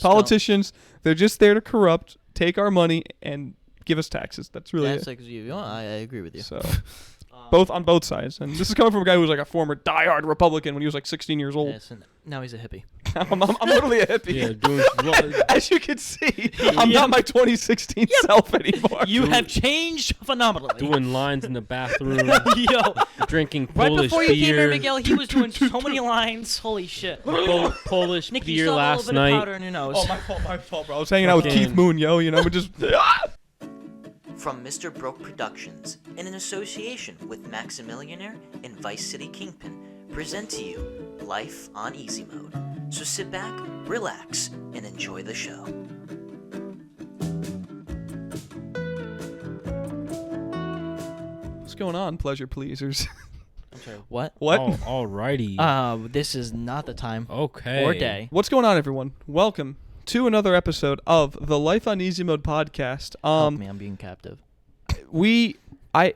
Politicians, they're just there to corrupt, take our money, and give us taxes. That's really it. Like, I agree with you. So, on both sides. And this is coming from a guy who was like a former diehard Republican when he was like 16 years old. Yes, and now he's a hippie. I'm literally a hippie. Yeah, As you can see, I'm not my 2016 self anymore. You have changed phenomenally. Doing lines in the bathroom. Yo. Drinking Right Polish before you came here, beer. Miguel, he was doing so many lines. Holy shit. Polish Nick, you beer still have a last little bit of night. powder in your nose. Oh, my fault, bro. I was hanging out with Keith Moon, yo. You know, we're just... From Mr. Broke Productions, and in association with Maximillionaire and Vice City Kingpin, present to you Life on Easy Mode. So sit back, relax, and enjoy the show. What's going on, pleasure pleasers? I'm sorry, what? What? Oh, alrighty. This is not the time Okay. or day. What's going on, everyone? Welcome to another episode of the Life on Easy Mode podcast. Help me, I'm being captive. I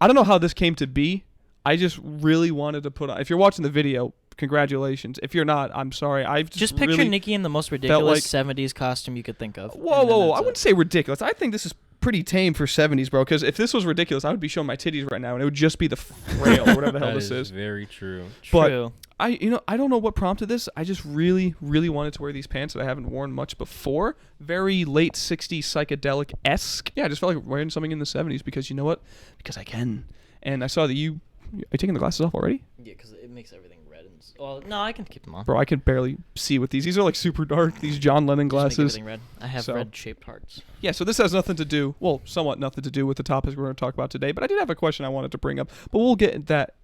don't know how this came to be. I just really wanted to put on. If you're watching the video, congratulations. If you're not, I'm sorry. I've Just picture really Nikki in the most ridiculous 70's costume you could think of. Whoa. I wouldn't say ridiculous. I think this is pretty tame for 70's, bro. Because if this was ridiculous, I would be showing my titties right now, and it would just be the frail or whatever the hell this is. Very true. But I don't know what prompted this. I just really, really wanted to wear these pants that I haven't worn much before. Very late 60s psychedelic-esque. Yeah, I just felt like wearing something in the 70s because you know what? Because I can. And I saw that you... Are you taking the glasses off already? Yeah, because it makes everything red. Well, no, I can keep them on. Bro, I can barely see with these. These are like super dark, these John Lennon glasses. Just make everything red. I have red-shaped hearts. Yeah, so this has nothing to do, well, somewhat nothing to do with the topics we're going to talk about today, but I did have a question I wanted to bring up, but we'll get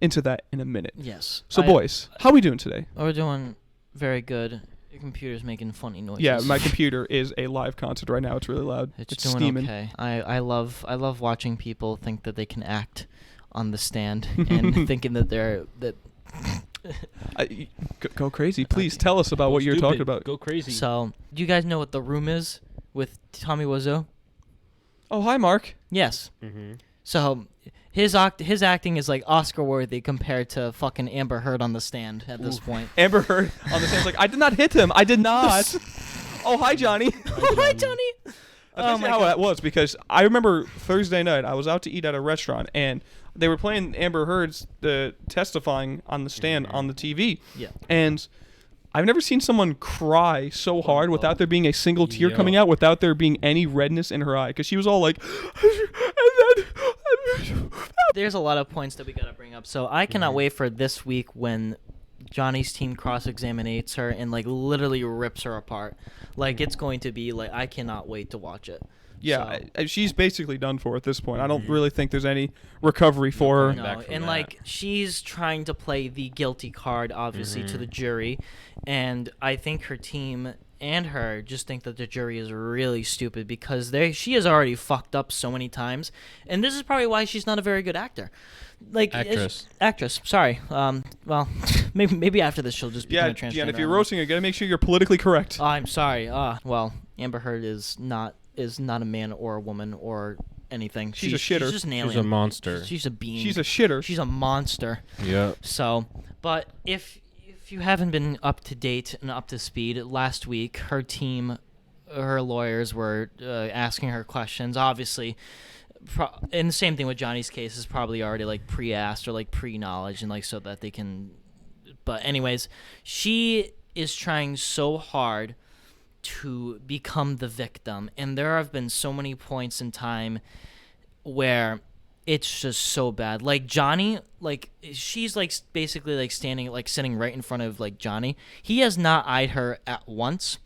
into that in a minute. Yes. So, boys, how are we doing today? We're doing very good. Your computer's making funny noises. Yeah, my computer is a live concert right now. It's really loud. It's doing steaming. Okay. I love watching people think that they can act on the stand and thinking that they're... Go crazy. Please tell us about what you're talking about. Go crazy. So, do you guys know what The Room is with Tommy Wiseau? Oh, hi, Mark. Yes. Mm-hmm. So, his acting is like Oscar-worthy compared to fucking Amber Heard on the stand at this point. Amber Heard on the stand like, I did not hit him. I did not. Oh, hi, Johnny. Hi, Johnny. That's how that was, because I remember Thursday night, I was out to eat at a restaurant, and they were playing Amber Heard's testifying on the stand on the TV. Yeah. And I've never seen someone cry so hard without there being a single tear coming out, without there being any redness in her eye, because she was all like... There's a lot of points that we got to bring up. So I cannot wait for this week when Johnny's team cross-examinates her and like literally rips her apart. Like it's going to be like, I cannot wait to watch it. Yeah, she's basically done for at this point. I don't really think there's any recovery for her. No, and like she's trying to play the guilty card, obviously, to the jury, and I think her team and her just think that the jury is really stupid because she has already fucked up so many times, and this is probably why she's not a very good actor. Like actress. Sorry. Well, maybe after this she'll just be kind of transgender. Yeah, and if you're roasting her, you gotta make sure you're politically correct. I'm sorry. Well, Amber Heard is not a man or a woman or anything. She's a shitter. She's just an alien. She's a monster. She's a being. She's a shitter. She's a monster. Yeah. So, but if you haven't been up to date and up to speed, last week her team, her lawyers were asking her questions. Obviously, and the same thing with Johnny's case is probably already like pre-asked or like pre-knowledge and like so that they can. But anyways, she is trying so hard to become the victim, and there have been so many points in time where it's just so bad. Like Johnny, like she's like basically like sitting right in front of like Johnny. He has not eyed her at once,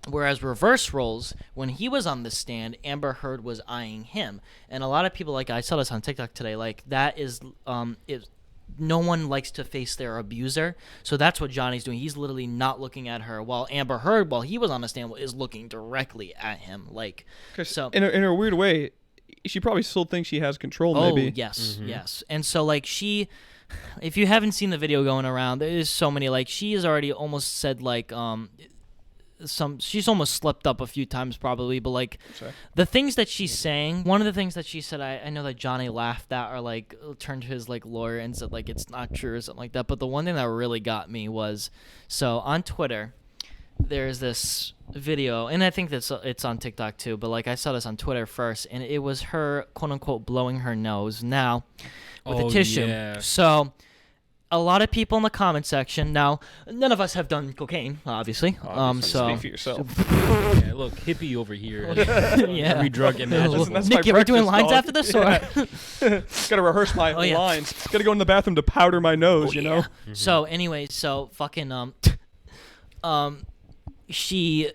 whereas reverse roles, when he was on the stand, Amber Heard was eyeing him. And a lot of people, like I saw this on TikTok today, like that is no one likes to face their abuser, so that's what Johnny's doing. He's literally not looking at her, while Amber Heard, while he was on the stand, is looking directly at him. Like, so in a weird way, she probably still thinks she has control. Maybe. Oh yes, yes. And so like if you haven't seen the video going around, there's so many. Like she has already almost said like she's almost slipped up a few times probably, but like the things that she's saying, one of the things that she said, I know that Johnny laughed at or like turned to his like lawyer and said like it's not true or something like that, but the one thing that really got me was, so on Twitter there's this video, and I think it's on TikTok too, but like I saw this on Twitter first, and it was her quote unquote blowing her nose now with a tissue. Yeah. So a lot of people in the comment section. Now, none of us have done cocaine, obviously. So Speak for yourself. Yeah, look, hippie over here. yeah. Every drug imaginable. That's my Nick, are we doing breakfast, lines dog. after this, or? Gotta rehearse my Oh, yeah. lines. Gotta go in the bathroom to powder my nose, you know? Mm-hmm. So anyway, so fucking she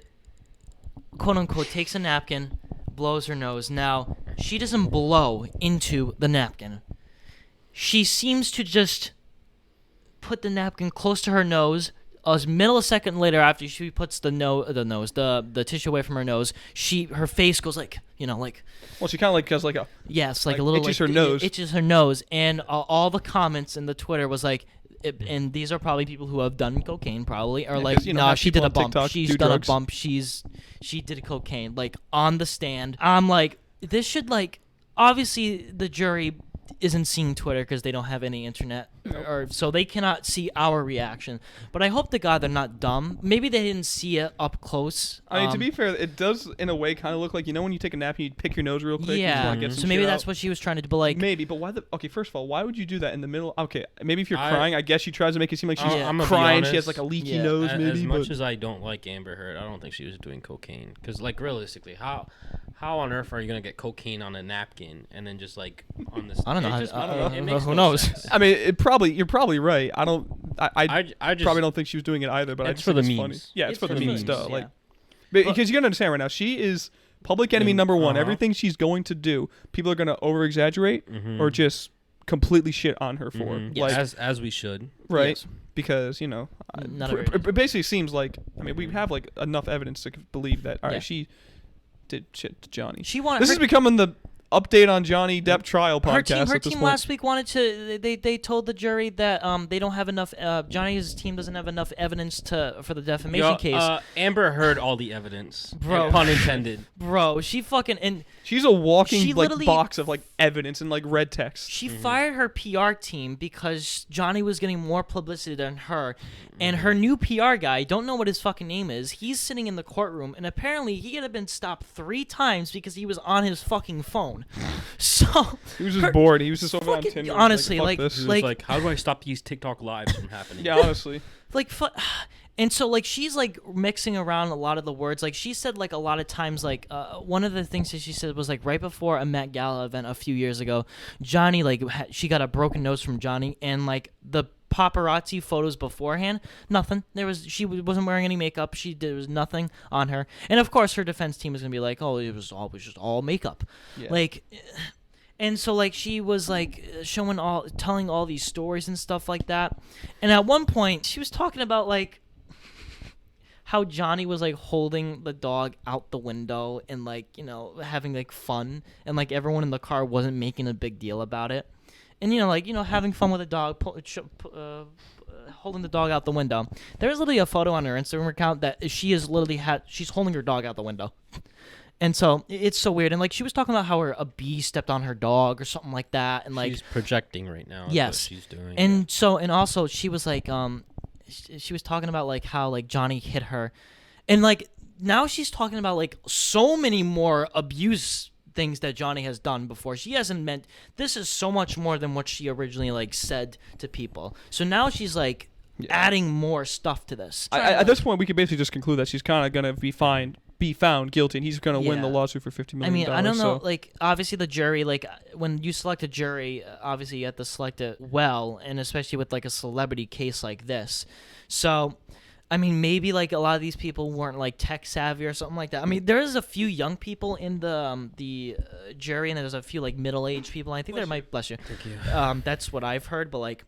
quote unquote takes a napkin, blows her nose. Now she doesn't blow into the napkin. She seems to just put the napkin close to her nose. A millisecond later, after she puts the tissue away from her nose, her face goes like, like. Well, she kind of like does like a. Yes, like Like a little itches like her nose. Itches her nose, and all the comments in the Twitter was like, and these are probably people who have done cocaine, probably, or Yeah, like, 'cause, you know, no, half she people did a on bump. TikTok She's do done drugs. a bump. She did cocaine, like on the stand. I'm like, this should like, obviously the jury isn't seeing Twitter because they don't have any internet, or so they cannot see our reaction. But I hope to God they're not dumb. Maybe they didn't see it up close. I mean, to be fair, it does in a way kind of look like, when you take a nap and you pick your nose real quick. And you yeah. wanna get some So maybe shit that's out. what she was trying to do. But like, Maybe, but why okay, first of all, why would you do that in the middle? Okay, maybe if you're I- crying, I guess she tries to make it seem like she's Yeah. I'm gonna be crying. She honest. has like a leaky Yeah. nose, maybe. As much but as I don't like Amber Heard, I don't think she was doing cocaine. Because, like, realistically, how on earth are you gonna get cocaine on a napkin and then just like on this? I don't know. It just- I don't know. it makes Who no knows? sense. I mean, you're probably right. I I just probably don't think she was doing it either, but I It's just for think the it's memes. funny. Yeah, it's for the memes, duh. yeah. Like, because you gotta understand right now, she is public enemy number one. Uh-huh. Everything she's going to do, people are gonna over exaggerate Mhm. or just completely shit on her for. Mhm. Like, as we should. right? Yes. Because Not a it basically seems like, I mean, we have like enough evidence to believe that all right, Yeah. she did shit to Johnny. She wanted. This is becoming the update on Johnny Depp trial podcast. Her at this team point. last week wanted to. They told the jury that they don't have enough. Johnny's team doesn't have enough evidence for the defamation case. Amber heard all the evidence. Bro. Pun intended. Bro, she fucking and She's a walking She like literally- box of like evidence and like red text. she fired her PR team because Johnny was getting more publicity than her, and her new PR guy, don't know what his fucking name is. He's sitting in the courtroom, and apparently he had been stopped 3 times because he was on his fucking phone. So He was just bored. He was just over on fucking- Tinder. honestly, "Fuck like- this." He was Like- like, how do I stop these TikTok lives from happening? Yeah, honestly. like and so like she's like mixing around a lot of the words. Like she said like a lot of times like one of the things that she said was like right before a Met Gala event a few years ago, Johnny like she got a broken nose from Johnny, and like the paparazzi photos beforehand, nothing. She wasn't wearing any makeup. There was nothing on her, and of course her defense team is gonna be like, oh, it was just all makeup. Yeah. Like, and so like she was like telling all these stories and stuff like that, and at one point she was talking about like how Johnny was like holding the dog out the window and like having like fun, and like everyone in the car wasn't making a big deal about it, and having fun with a dog, holding the dog out the window. There's literally a photo on her Instagram account that she's holding her dog out the window. And so it's so weird. And like she was talking about how a bee stepped on her dog or something like that, and like She's projecting right now. Is Yes. What she's doing. and so and also she was like she was talking about like how like Johnny hit her, and like now she's talking about like so many more abuse things that Johnny has done before. She hasn't meant this is so much more than what she originally like said to people. So now she's like adding more stuff to this. At this point, we could basically just conclude that she's kind of gonna be found guilty, and he's gonna win the Yeah. lawsuit for $50 I million. mean, I don't know. So. Like, obviously, the jury, like, when you select a jury, obviously you have to select it well, and especially with like a celebrity case like this. So, I mean, maybe like a lot of these people weren't like tech savvy or something like that. I mean, there is a few young people in the jury, and there's a few like middle-aged people. I think there might bless you. Thank you. That's what I've heard, but like.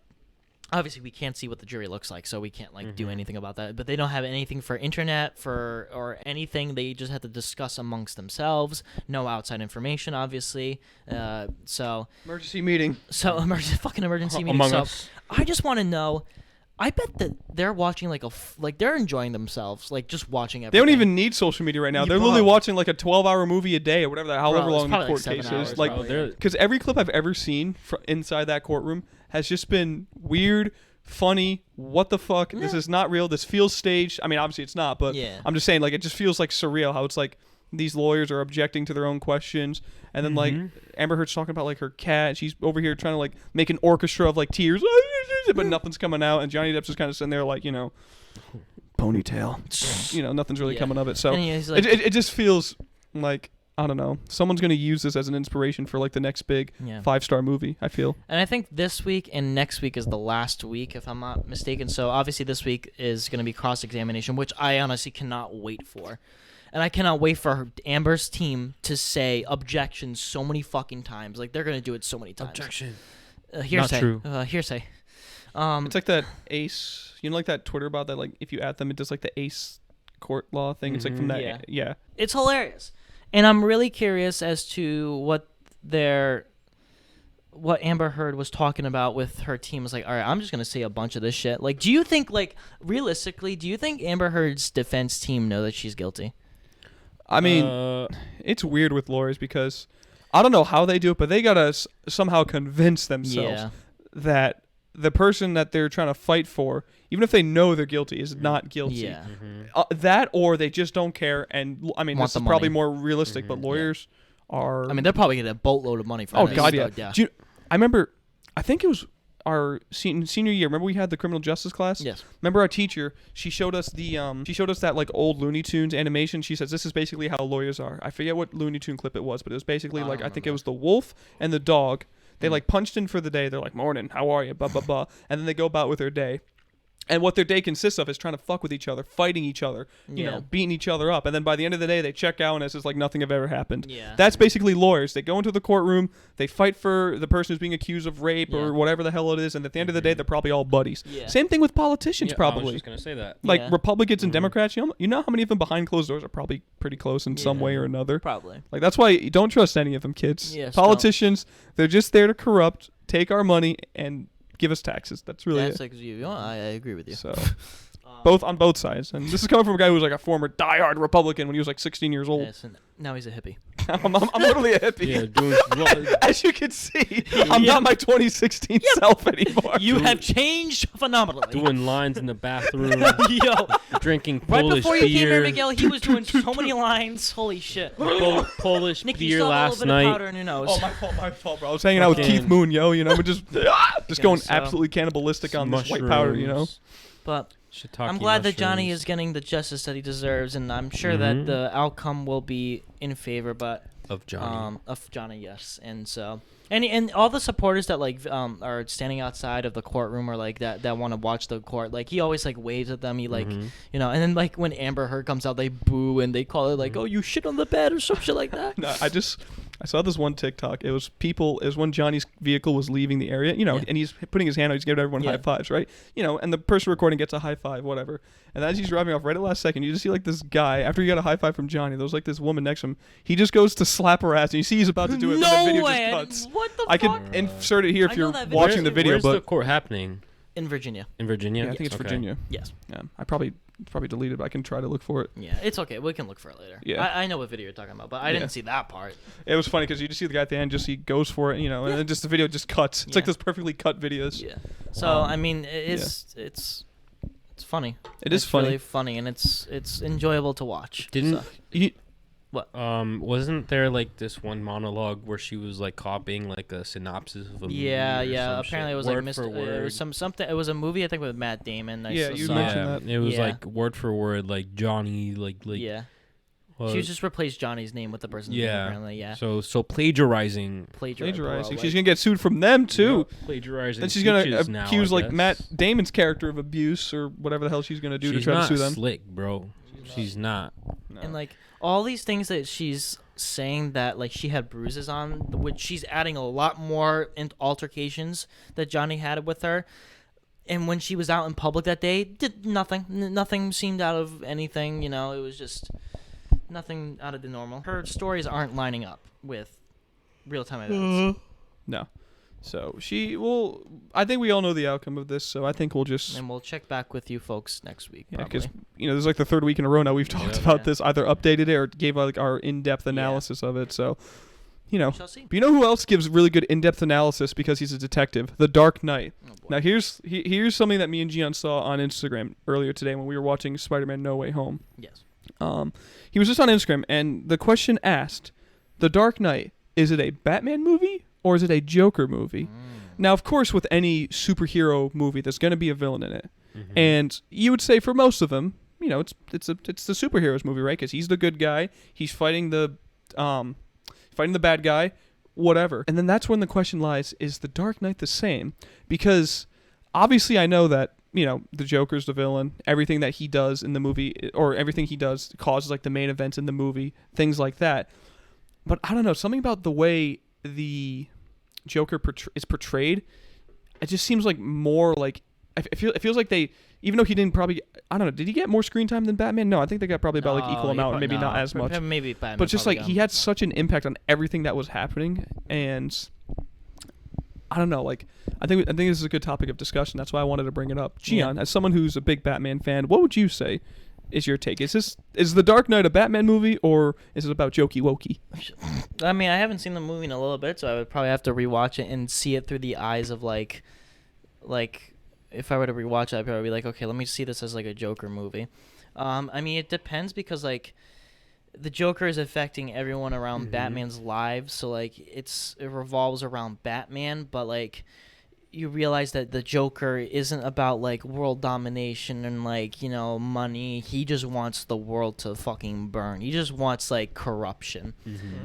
Obviously, we can't see what the jury looks like, so we can't like do anything about that. But they don't have anything for internet or anything. They just have to discuss amongst themselves. No outside information, obviously. So Emergency meeting. fucking emergency meeting. Among So Us. I just want to know. I bet that they're watching like they're enjoying themselves, like just watching everything. They don't even need social media right now. They're literally watching like a 12-hour movie a day or whatever, however it's long the probably court like case 7 is. hours, Like, probably. because every clip I've ever seen inside that courtroom has just been weird, funny. What the fuck? This is not real. This feels staged. I mean, obviously it's not, but Yeah. I'm just saying, like, it just feels like surreal how it's like these lawyers are objecting to their own questions, and then like Amber Heard's talking about like her cat. She's over here trying to like make an orchestra of like tears, but nothing's coming out, and Johnny Depp's just kind of sitting there like, you know, ponytail. You know, nothing's really coming of it. So And he's like, it just feels like, I don't know, someone's gonna use this as an inspiration for like the next big 5-star movie, I feel. And I think this week and next week is the last week, if I'm not mistaken. So obviously this week is going to be cross-examination, which I honestly cannot wait for. And I cannot wait for Amber's team to say objection so many fucking times. Like, they're going to do it so many times. Objection. Hearsay. Not true. Hearsay. It's like that Ace, you know, like that Twitter bot that like if you add them, it does like the Ace court law thing. It's like from that. Yeah. It's hilarious. And I'm really curious as to what Amber Heard was talking about with her team. Was like, all right, I'm just going to say a bunch of this shit. Like, do you think, like, realistically, do you think Amber Heard's defense team know that she's guilty? I mean, it's weird with lawyers because I don't know how they do it, but they gotta somehow convince themselves that the person that they're trying to fight for, even if they know they're guilty, is not guilty. Yeah. That or they just don't care. And I mean, Want this is the probably money. more realistic, but lawyers are. I mean, they're probably getting a boatload of money for oh this. god, So, yeah. I remember. I think it was our senior year. Remember we had the criminal justice class? Yes. Remember our teacher? She showed us that like old Looney Tunes animation. She says this is basically how lawyers are. I forget what Looney Tune clip it was, but it was basically like I think it was the wolf and the dog. They like punched in for the day. They're like, "Morning, how are you?" Blah blah blah, and then they go about with their day. And what their day consists of is trying to fuck with each other, fighting each other, you know, beating each other up. And then by the end of the day, they check out and it's just like nothing have ever happened. Yeah. That's basically lawyers. They go into the courtroom, they fight for the person who's being accused of rape or whatever the hell it is, and at the end of the day, they're probably all buddies. Yeah. Same thing with politicians, I was probably. just gonna say that. Like Republicans and Democrats, you know how many of them behind closed doors are probably pretty close in some way or another. Probably. Like that's why you don't trust any of them, kids. Yes, Politicians, they're just there to corrupt, take our money, and give us taxes. That's really That's it. like you. I agree with you. So, on both sides. And this is coming from a guy who was like a former diehard Republican when he was like 16 years old. Yes, and now he's a hippie. I'm literally a hippie. Yeah, doing As you can see, I'm not my 2016 self anymore. You have changed phenomenally. doing lines in the bathroom, Yo, drinking right Polish before you came here, beer, Miguel, he was doing so many lines. Holy shit. Polish Nick, you beer still have a last little bit of night. powder in your nose. Oh, my fault, bro. I was hanging out with Fucking- Keith Moon, yo. You know, we're just going so- absolutely cannibalistic on this white powder, you know. But Shiitake I'm glad that Johnny mushrooms. is getting the justice that he deserves, and I'm sure that the outcome will be in favor. But of Johnny. of Johnny, yes, and so and all the supporters that like are standing outside of the courtroom or like that want to watch the court, like he always like waves at them. He like you know, and then like when Amber Heard comes out, they boo and they call it like, oh, you shit on the bed or some shit like that. No, I saw this one TikTok. It was when Johnny's vehicle was leaving the area, you know, and he's putting his hand out, he's giving everyone high fives, right? You know, and the person recording gets a high five, whatever. And as he's driving off, right at the last second, you just see like this guy, after he got a high five from Johnny, there was like this woman next to him. He just goes to slap her ass, and you see he's about to do it, and the video way. just cuts. What the I fuck? could insert it here I if know you're that video. watching the video, Where's but the court happening? In Virginia. In Virginia? yeah, I think it's Okay. Virginia. Yes. Yeah, I probably deleted it, but I can try to look for it. Yeah, it's okay. We can look for it later. Yeah. I know what video you're talking about, but I didn't see that part. It was funny because you just see the guy at the end, just he goes for it, you know, and then just the video just cuts. It's like those perfectly cut videos. Yeah. So I mean, it's funny. It is It's funny. really funny, and it's enjoyable to watch. Didn't You- wasn't there like this one monologue where she was like copying like a synopsis of a movie? Yeah, or yeah. some Apparently, shit? it was word like for word. it was something. It was a movie, I think, with Matt Damon. Yeah, you saw mentioned it. that. It was Yeah. like word for word, like Johnny, like Yeah. well, She just replaced Johnny's name with the person's name. yeah. Apparently, yeah. So plagiarizing. plagiarizing. She's gonna get sued from them too. Plagiarizing. Then she's gonna speeches now, accuse I like guess. Matt Damon's character of abuse or whatever the hell she's gonna do She's to try not to sue them. slick, bro. She's not. And like all these things that she's saying that like she had bruises on, which she's adding a lot more in altercations that Johnny had with her. And when she was out in public that day, did nothing. Nothing seemed out of anything. You know, it was just nothing out of the normal. Her stories aren't lining up with real-time events. No. So I think we all know the outcome of this. So I think we'll just And we'll check back with you folks next week. yeah, Probably. because this is like the third week in a row now we've talked Yeah. about this, either updated it or gave like our in-depth analysis of it. So you know. We shall see. But you know who else gives really good in-depth analysis because he's a detective? The Dark Knight. Oh, boy. Now here's something that me and Gian saw on Instagram earlier today when we were watching Spider-Man No Way Home. Yes. He was just on Instagram, and the question asked, The Dark Knight, is it a Batman movie or is it a Joker movie? Now, of course, with any superhero movie, there's going to be a villain in it. Mm-hmm. And you would say for most of them, you know, it's the superheroes movie, right? Because he's the good guy. He's fighting the bad guy, whatever. And then that's when the question lies, is the Dark Knight the same? Because obviously I know that, you know, the Joker's the villain. Everything that he does in the movie, or everything he does causes like the main events in the movie, things like that. But I don't know, something about the way the Joker is portrayed, it just seems like more like, it feels like they, even though he didn't probably, I don't know, did he get more screen time than Batman? No, I think they got probably about like equal amount, or maybe not as much. Maybe Batman. But just like he had such an impact on everything that was happening, and I don't know, like I think this is a good topic of discussion. That's why I wanted to bring it up. Gian, as someone who's a big Batman fan, what would you say is your take? Is The Dark Knight a Batman movie, or is it about jokey wokey? I mean, I haven't seen the movie in a little bit, so I would probably have to rewatch it and see it through the eyes of like if I were to rewatch it, I'd probably be like, okay, let me see this as like a Joker movie. I mean, it depends because like the Joker is affecting everyone around Batman's lives, so like it revolves around Batman, but like you realize that the Joker isn't about like world domination and like, you know, money. He just wants the world to fucking burn. He just wants like corruption.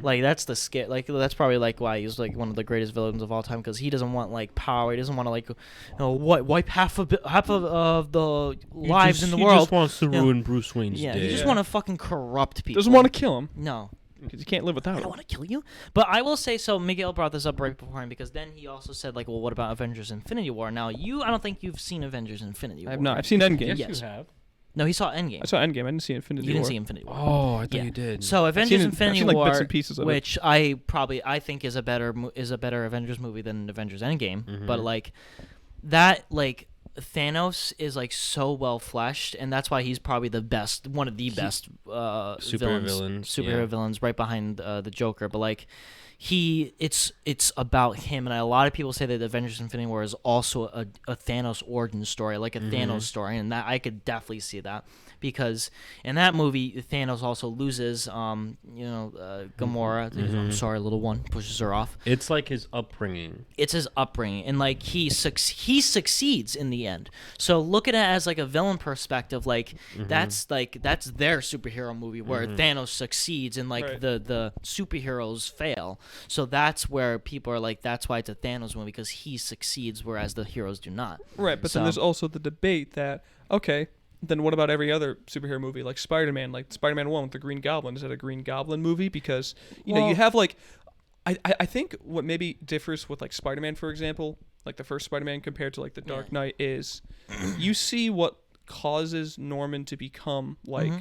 Like that's the scare. Like that's probably like why he's like one of the greatest villains of all time, because he doesn't want like power. He doesn't want to like, you know, wipe half of the lives in the world. He just wants to ruin Bruce Wayne's day. He just want to fucking corrupt people. Doesn't want to kill him. No. Because you can't live without I him. don't want to kill you. But I will say, so Miguel brought this up right beforehand, because then he also said, like, well, what about Avengers Infinity War? Now, I don't think you've seen Avengers Infinity War. I have not. I've seen Endgame. Yes, you have. No, he saw Endgame. I saw Endgame. I didn't see Infinity You War. didn't see Infinity War. Oh, I thought you did. So Avengers I've Infinity seen, like, War, bits and pieces of which I think is a better Avengers movie than Avengers Endgame. But like that, like Thanos is like so well fleshed, and that's why he's probably one of the best superhero villains, right behind the Joker. But like it's about him, and a lot of people say that Avengers Infinity War is also a Thanos origin story, like a Thanos story, and that I could definitely see that, because in that movie Thanos also loses Gamora. I'm sorry, little one, pushes her off. It's like his upbringing. It's his upbringing, and like he succeeds in the end. So look at it as like a villain perspective, like that's their superhero movie where Thanos succeeds and like the superheroes fail. So that's where people are like, that's why it's a Thanos movie, because he succeeds whereas the heroes do not. Right, but then there's also the debate that, okay, then what about every other superhero movie, like Spider-Man, like Spider-Man 1 with the Green Goblin? Is that a Green Goblin movie? Because, you know, you have like, I think what maybe differs with like Spider-Man, for example, like the first Spider-Man compared to like the Dark Knight is you see what causes Norman to become like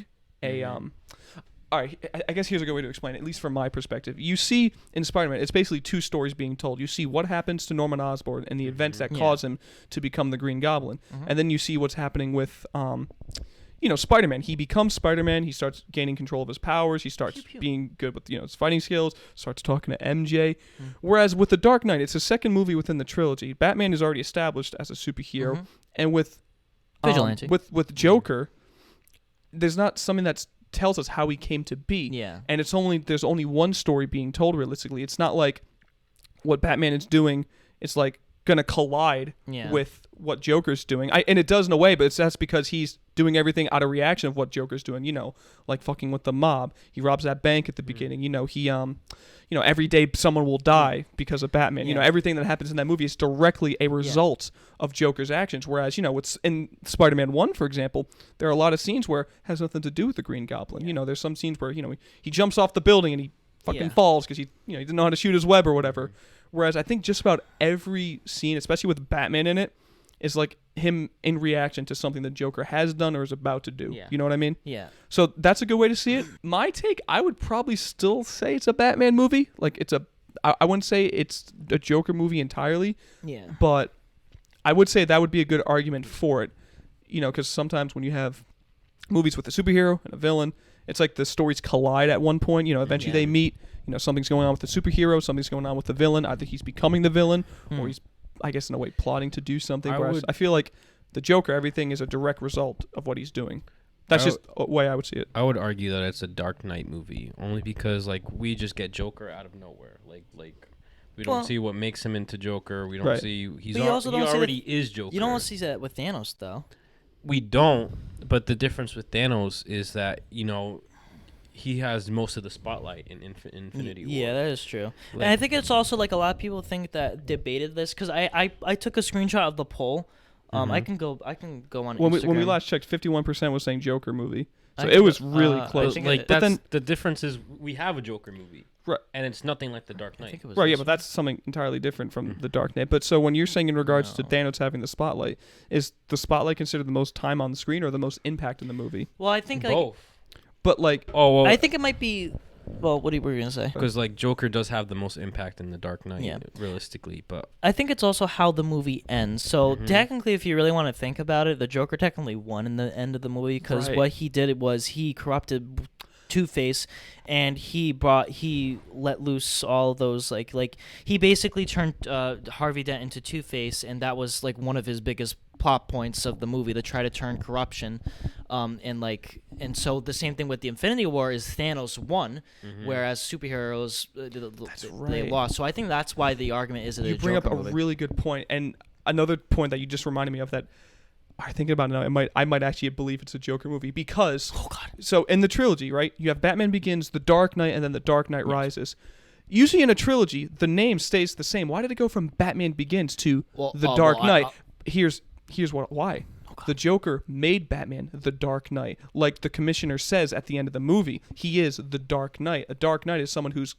all right, I guess here's a good way to explain it, at least from my perspective. You see in Spider-Man, it's basically two stories being told. You see what happens to Norman Osborn and the events that cause him to become the Green Goblin. And then you see what's happening with, Spider-Man. He becomes Spider-Man. He starts gaining control of his powers. He starts being good with, his fighting skills, starts talking to MJ. Whereas with The Dark Knight, it's the second movie within the trilogy. Batman is already established as a superhero. And with Vigilante. With Joker, there's not something that's tells us how he came to be. Yeah. And there's only one story being told realistically. It's not like what Batman is doing, it's like gonna collide with what Joker's doing. And it does in a way, but that's because he's doing everything out of reaction of what Joker's doing, like fucking with the mob. He robs that bank at the beginning. He every day someone will die because of Batman. Everything that happens in that movie is directly a result of Joker's actions. Whereas, what's in Spider-Man 1, for example, there are a lot of scenes where it has nothing to do with the Green Goblin. There's some scenes where, he jumps off the building and he fucking falls because he didn't know how to shoot his web or whatever. Whereas I think just about every scene, especially with Batman in it, is like him in reaction to something that Joker has done or is about to do. Yeah. You know what I mean? Yeah. So that's a good way to see it. My take, I would probably still say it's a Batman movie. Like I wouldn't say it's a Joker movie entirely. Yeah. But I would say that would be a good argument for it. Because sometimes when you have movies with a superhero and a villain, it's like the stories collide at one point. Eventually they meet. something's going on with the superhero, something's going on with the villain. Either he's becoming the villain, or he's, I guess, in a way, plotting to do something. Whereas I feel like the Joker, everything is a direct result of what he's doing. That's just a way I would see it. I would argue that it's a Dark Knight movie, only because we just get Joker out of nowhere. We don't see what makes him into Joker. We don't see he already is Joker. You don't see that with Thanos though. We don't, but the difference with Thanos is that he has most of the spotlight in Infinity War. Yeah, that is true. And I think it's also a lot of people think that debated this because I took a screenshot of the poll. I can go on Instagram. When we last checked, 51% was saying Joker movie. So it was really close. But then the difference is we have a Joker movie. Right. And it's nothing like The Dark Knight. Right, yeah, but that's something entirely different from The Dark Knight. But so when you're saying in regards to Thanos having the spotlight, is the spotlight considered the most time on the screen or the most impact in the movie? Well, I think both. But I think it might be. Well, what were you gonna say? Because Joker does have the most impact in The Dark Knight, realistically. But I think it's also how the movie ends. So technically, if you really want to think about it, the Joker technically won in the end of the movie because what he did was he corrupted Two-Face, and he let loose all those he basically turned Harvey Dent into Two-Face, and that was one of his biggest plot points of the movie, to try to turn corruption, and so the same thing with the Infinity War is Thanos won, whereas superheroes they lost. So I think that's why the argument is that you bring up a really good point, and another point that you just reminded me of that. I think about it now. I might actually believe it's a Joker movie because so in the trilogy, right? You have Batman Begins, The Dark Knight, and then The Dark Knight Rises. Usually in a trilogy, the name stays the same. Why did it go from Batman Begins to The Dark Knight? Here's why. The Joker made Batman the Dark Knight. Like the commissioner says at the end of the movie, he is the Dark Knight. A Dark Knight is someone who's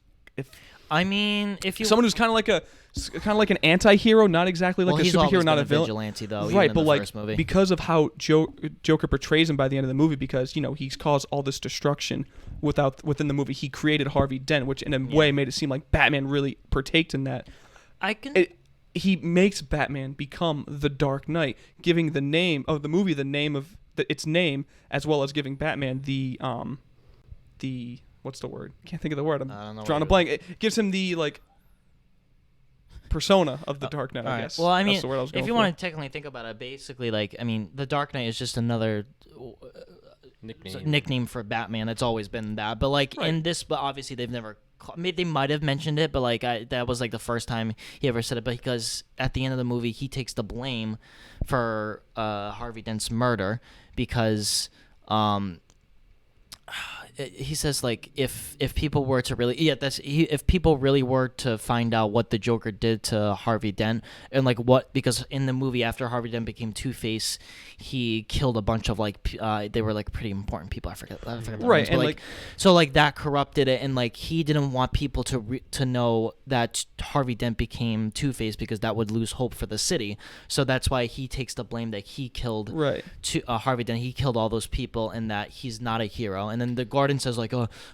someone who's kind of like an anti-hero, not exactly like a superhero, not a villain. Vigilante though, right? But first movie. Because of how Joker portrays him by the end of the movie, because he's caused all this destruction within the movie. He created Harvey Dent, which in a way made it seem like Batman really partaked in that. He makes Batman become the Dark Knight, giving the name of the movie the name of its name, as well as giving Batman the what's the word? Can't think of the word. I'm drawing a blank. It gives him the persona of the Dark Knight, I guess. Well, I mean, that's the word I was going if you for. want to technically think about it, basically, the Dark Knight is just another nickname for Batman. It's always been that. But in this, but obviously they've never. They might have mentioned it, but that was the first time he ever said it. But because at the end of the movie, he takes the blame for Harvey Dent's murder because. He says if people were to really if people really were to find out what the Joker did to Harvey Dent and because in the movie after Harvey Dent became Two-Face, he killed a bunch of they were pretty important people. I forget right, names, and so that corrupted it, and he didn't want people to know that Harvey Dent became Two-Face because that would lose hope for the city. So that's why he takes the blame that he killed Harvey Dent. He killed all those people, and that he's not a hero. And then the Garden says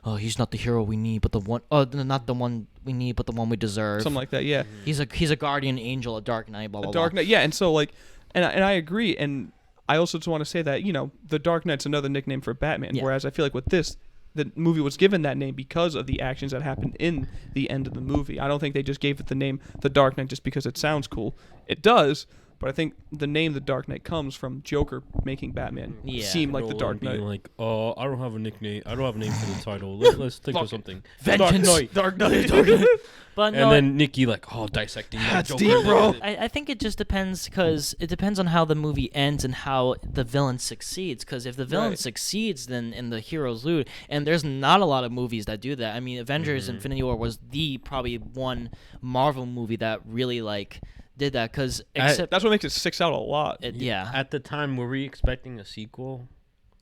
oh, he's not the hero we need, but not the one we need, but the one we deserve. Something like that, yeah. He's a guardian angel, a Dark Knight, blah blah blah. Dark Knight, yeah. And so and I agree, and I also just want to say that the Dark Knight's another nickname for Batman. Yeah. Whereas I feel with this, the movie was given that name because of the actions that happened in the end of the movie. I don't think they just gave it the name The Dark Knight just because it sounds cool. It does. But I think the name The Dark Knight comes from Joker making Batman seem like the Dark Knight. I don't have a nickname. I don't have a name for the title. Let's think of something. Vengeance. Dark Knight. But and then Nikki dissecting. That's Joker. deep, bro. I think it just depends because it depends on how the movie ends and how the villain succeeds. Because if the villain succeeds, then and the heroes lose. And there's not a lot of movies that do that. I mean, Avengers: Infinity War was the probably one Marvel movie that really did that because that's what makes it sticks out a lot. At the time, were we expecting a sequel?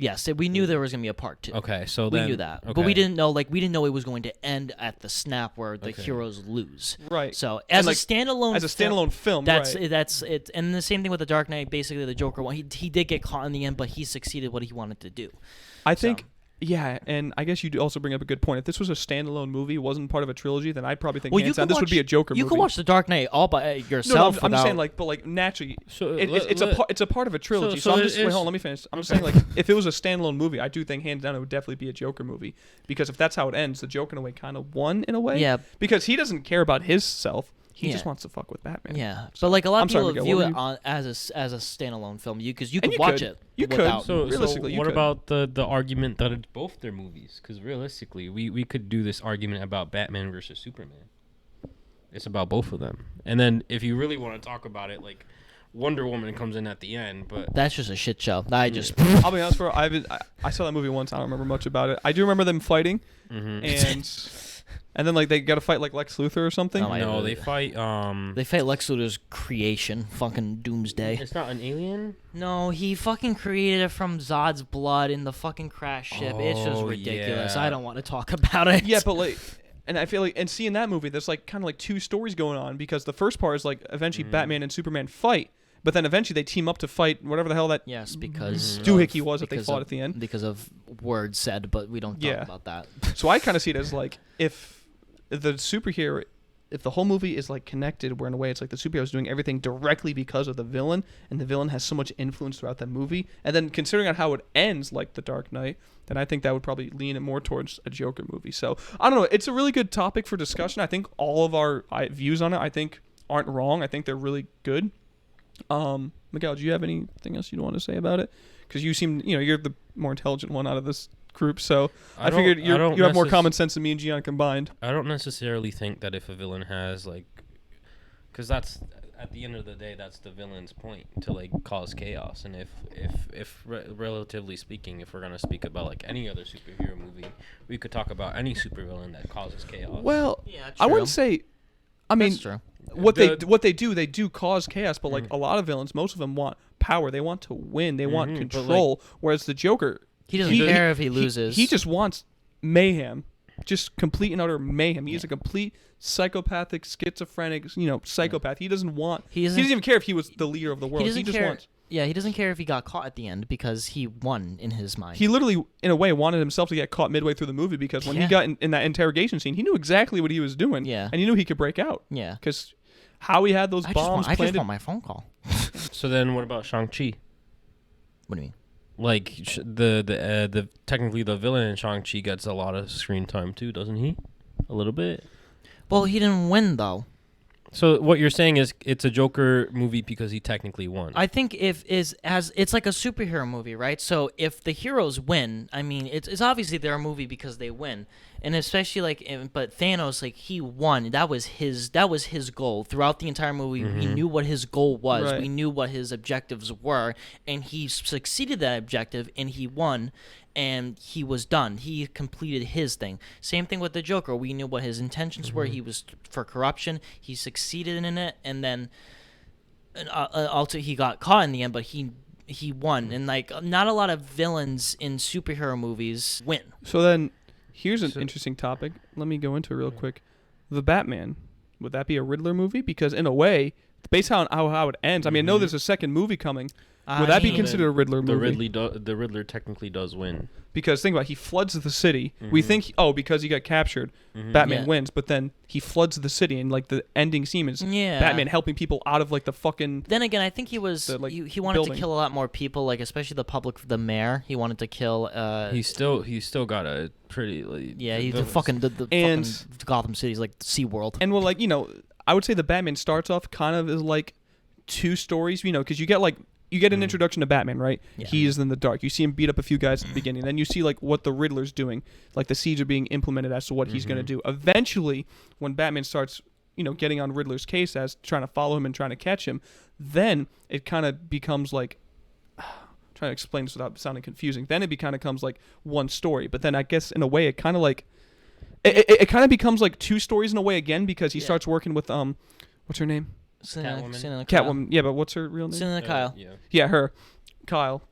Yes, we knew there was gonna be a part 2. Okay, so we knew that, but we didn't know it was going to end at the snap where the heroes lose. Right. So as a standalone film, that's it. And the same thing with the Dark Knight. Basically, the Joker one, he did get caught in the end, but he succeeded what he wanted to do. I think Yeah, and I guess you do also bring up a good point. If this was a standalone movie, wasn't part of a trilogy, then I'd probably think hands down this would be a Joker movie. You could watch The Dark Knight all by yourself. No, I'm just saying, like, but like naturally, it's a part of a trilogy. So I'm just wait, hold on, let me finish. I'm just saying, like, if it was a standalone movie, I do think hands down it would definitely be a Joker movie, because if that's how it ends, the Joker in a way kind of won in a way. Yeah. Because he doesn't care about his self. He just wants to fuck with Batman. Yeah, but like a lot of people view it as a standalone film. You could watch it. You could. So realistically, what about the argument that it's both their movies? Because realistically, we could do this argument about Batman versus Superman. It's about both of them. And then if you really want to talk about it, like Wonder Woman comes in at the end, but that's just a shit show. I'll be honest, bro. I saw that movie once. I don't remember much about it. I do remember them fighting, and then like they got to fight like Lex Luthor or something. No, they fight. They fight Lex Luthor's creation, fucking Doomsday. It's not an alien. No, he fucking created it from Zod's blood in the fucking crash ship. It's just ridiculous. Yeah. I don't want to talk about it. Yeah, but like. And I feel like, and seeing that movie, there's like kind of like two stories going on, because the first part is like eventually Batman and Superman fight, but then eventually they team up to fight whatever the hell that because doohickey was that they fought at the end. Because of words said, but we don't talk about that. So I kind of see it as like if the whole movie is like connected, where in a way it's like the superhero is doing everything directly because of the villain, and the villain has so much influence throughout that movie, and then considering on how it ends, like The Dark Knight, then I think that would probably lean it more towards a Joker movie. So I don't know. It's a really good topic for discussion. I think all of our views on it, I think, aren't wrong. I think they're really good. Miguel, do you have anything else you'd want to say about it? Because you seem, you're the more intelligent one out of this group, so I figured you have more common sense than me and Gian combined. I don't necessarily think that if a villain has like, because that's at the end of the day, that's the villain's point, to like cause chaos. And if relatively speaking, if we're gonna speak about like any other superhero movie, we could talk about any supervillain that causes chaos. Well, I wouldn't say. I mean, that's true. What they do cause chaos, but like a lot of villains, most of them want power. They want to win. They want control. Whereas the Joker, he doesn't care if he loses. He just wants mayhem, just complete and utter mayhem. He's a complete psychopathic, schizophrenic, psychopath. He doesn't even care if he was the leader of the world. He just wants. Yeah, he doesn't care if he got caught at the end, because he won in his mind. He literally, in a way, wanted himself to get caught midway through the movie, because when he got in that interrogation scene, he knew exactly what he was doing. Yeah. And he knew he could break out. Yeah. Because how he had those bombs planted. I just want my phone call. So then what about Shang-Chi? What do you mean? Like, the technically the villain in Shang-Chi gets a lot of screen time too, doesn't he? A little bit. Well, he didn't win, though. So what you're saying is it's a Joker movie because he technically won. I think it's like a superhero movie, right? So if the heroes win, I mean, it's obviously they're a movie because they win, and especially but Thanos, like, he won. That was his goal throughout the entire movie. We knew what his goal was. Right. We knew what his objectives were, and he succeeded that objective, and he won. And he was done. He completed his thing. Same thing with the Joker. We knew what his intentions were. He was for corruption. He succeeded in it, and then also he got caught in the end, but he won. And like, not a lot of villains in superhero movies win. So then, here's an interesting topic. Let me go into it real quick. The Batman, would that be a Riddler movie? Because in a way, based on how it ends, I mean, I know there's a second movie coming. Would that be considered a Riddler movie? The Riddler technically does win. Because think about it, he floods the city. We think, because he got captured, Batman wins. But then he floods the city, and like the ending scene is Batman helping people out of like the fucking. Then again, I think he was he wanted to kill a lot more people, like especially the public, the mayor. He wanted to kill. He still got a pretty. He's the fucking Gotham City's like SeaWorld. And well, like I would say the Batman starts off kind of as like two stories, because you get like. You get an introduction to Batman, right? Yeah. He is in the dark. You see him beat up a few guys at the beginning. Then you see like what the Riddler's doing. Like the seeds are being implemented as to what he's going to do. Eventually, when Batman starts, getting on Riddler's case as trying to follow him and trying to catch him, then it kind of becomes like, trying to explain this without sounding confusing. Then it kind of becomes like one story. But then I guess in a way it kind of like, it kind of becomes like two stories in a way again, because he starts working with, what's her name? Catwoman. Yeah, but what's her real name? Selena Kyle. Yeah, her. Kyle.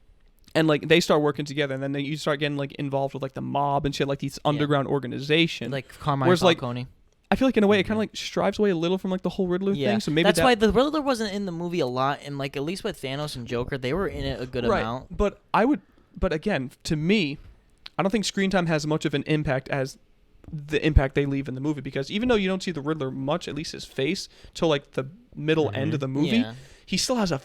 And like they start working together, and then you start getting like involved with like the mob and shit, like these underground organization. Like Carmine Falcone. I feel like in a way it kind of like strives away a little from like the whole Riddler thing. So maybe that's why the Riddler wasn't in the movie a lot, and like at least with Thanos and Joker, they were in it a good amount. But again, to me, I don't think screen time has much of an impact as the impact they leave in the movie, because even though you don't see the Riddler much, at least his face, till like the middle end of the movie, Yeah. he still has a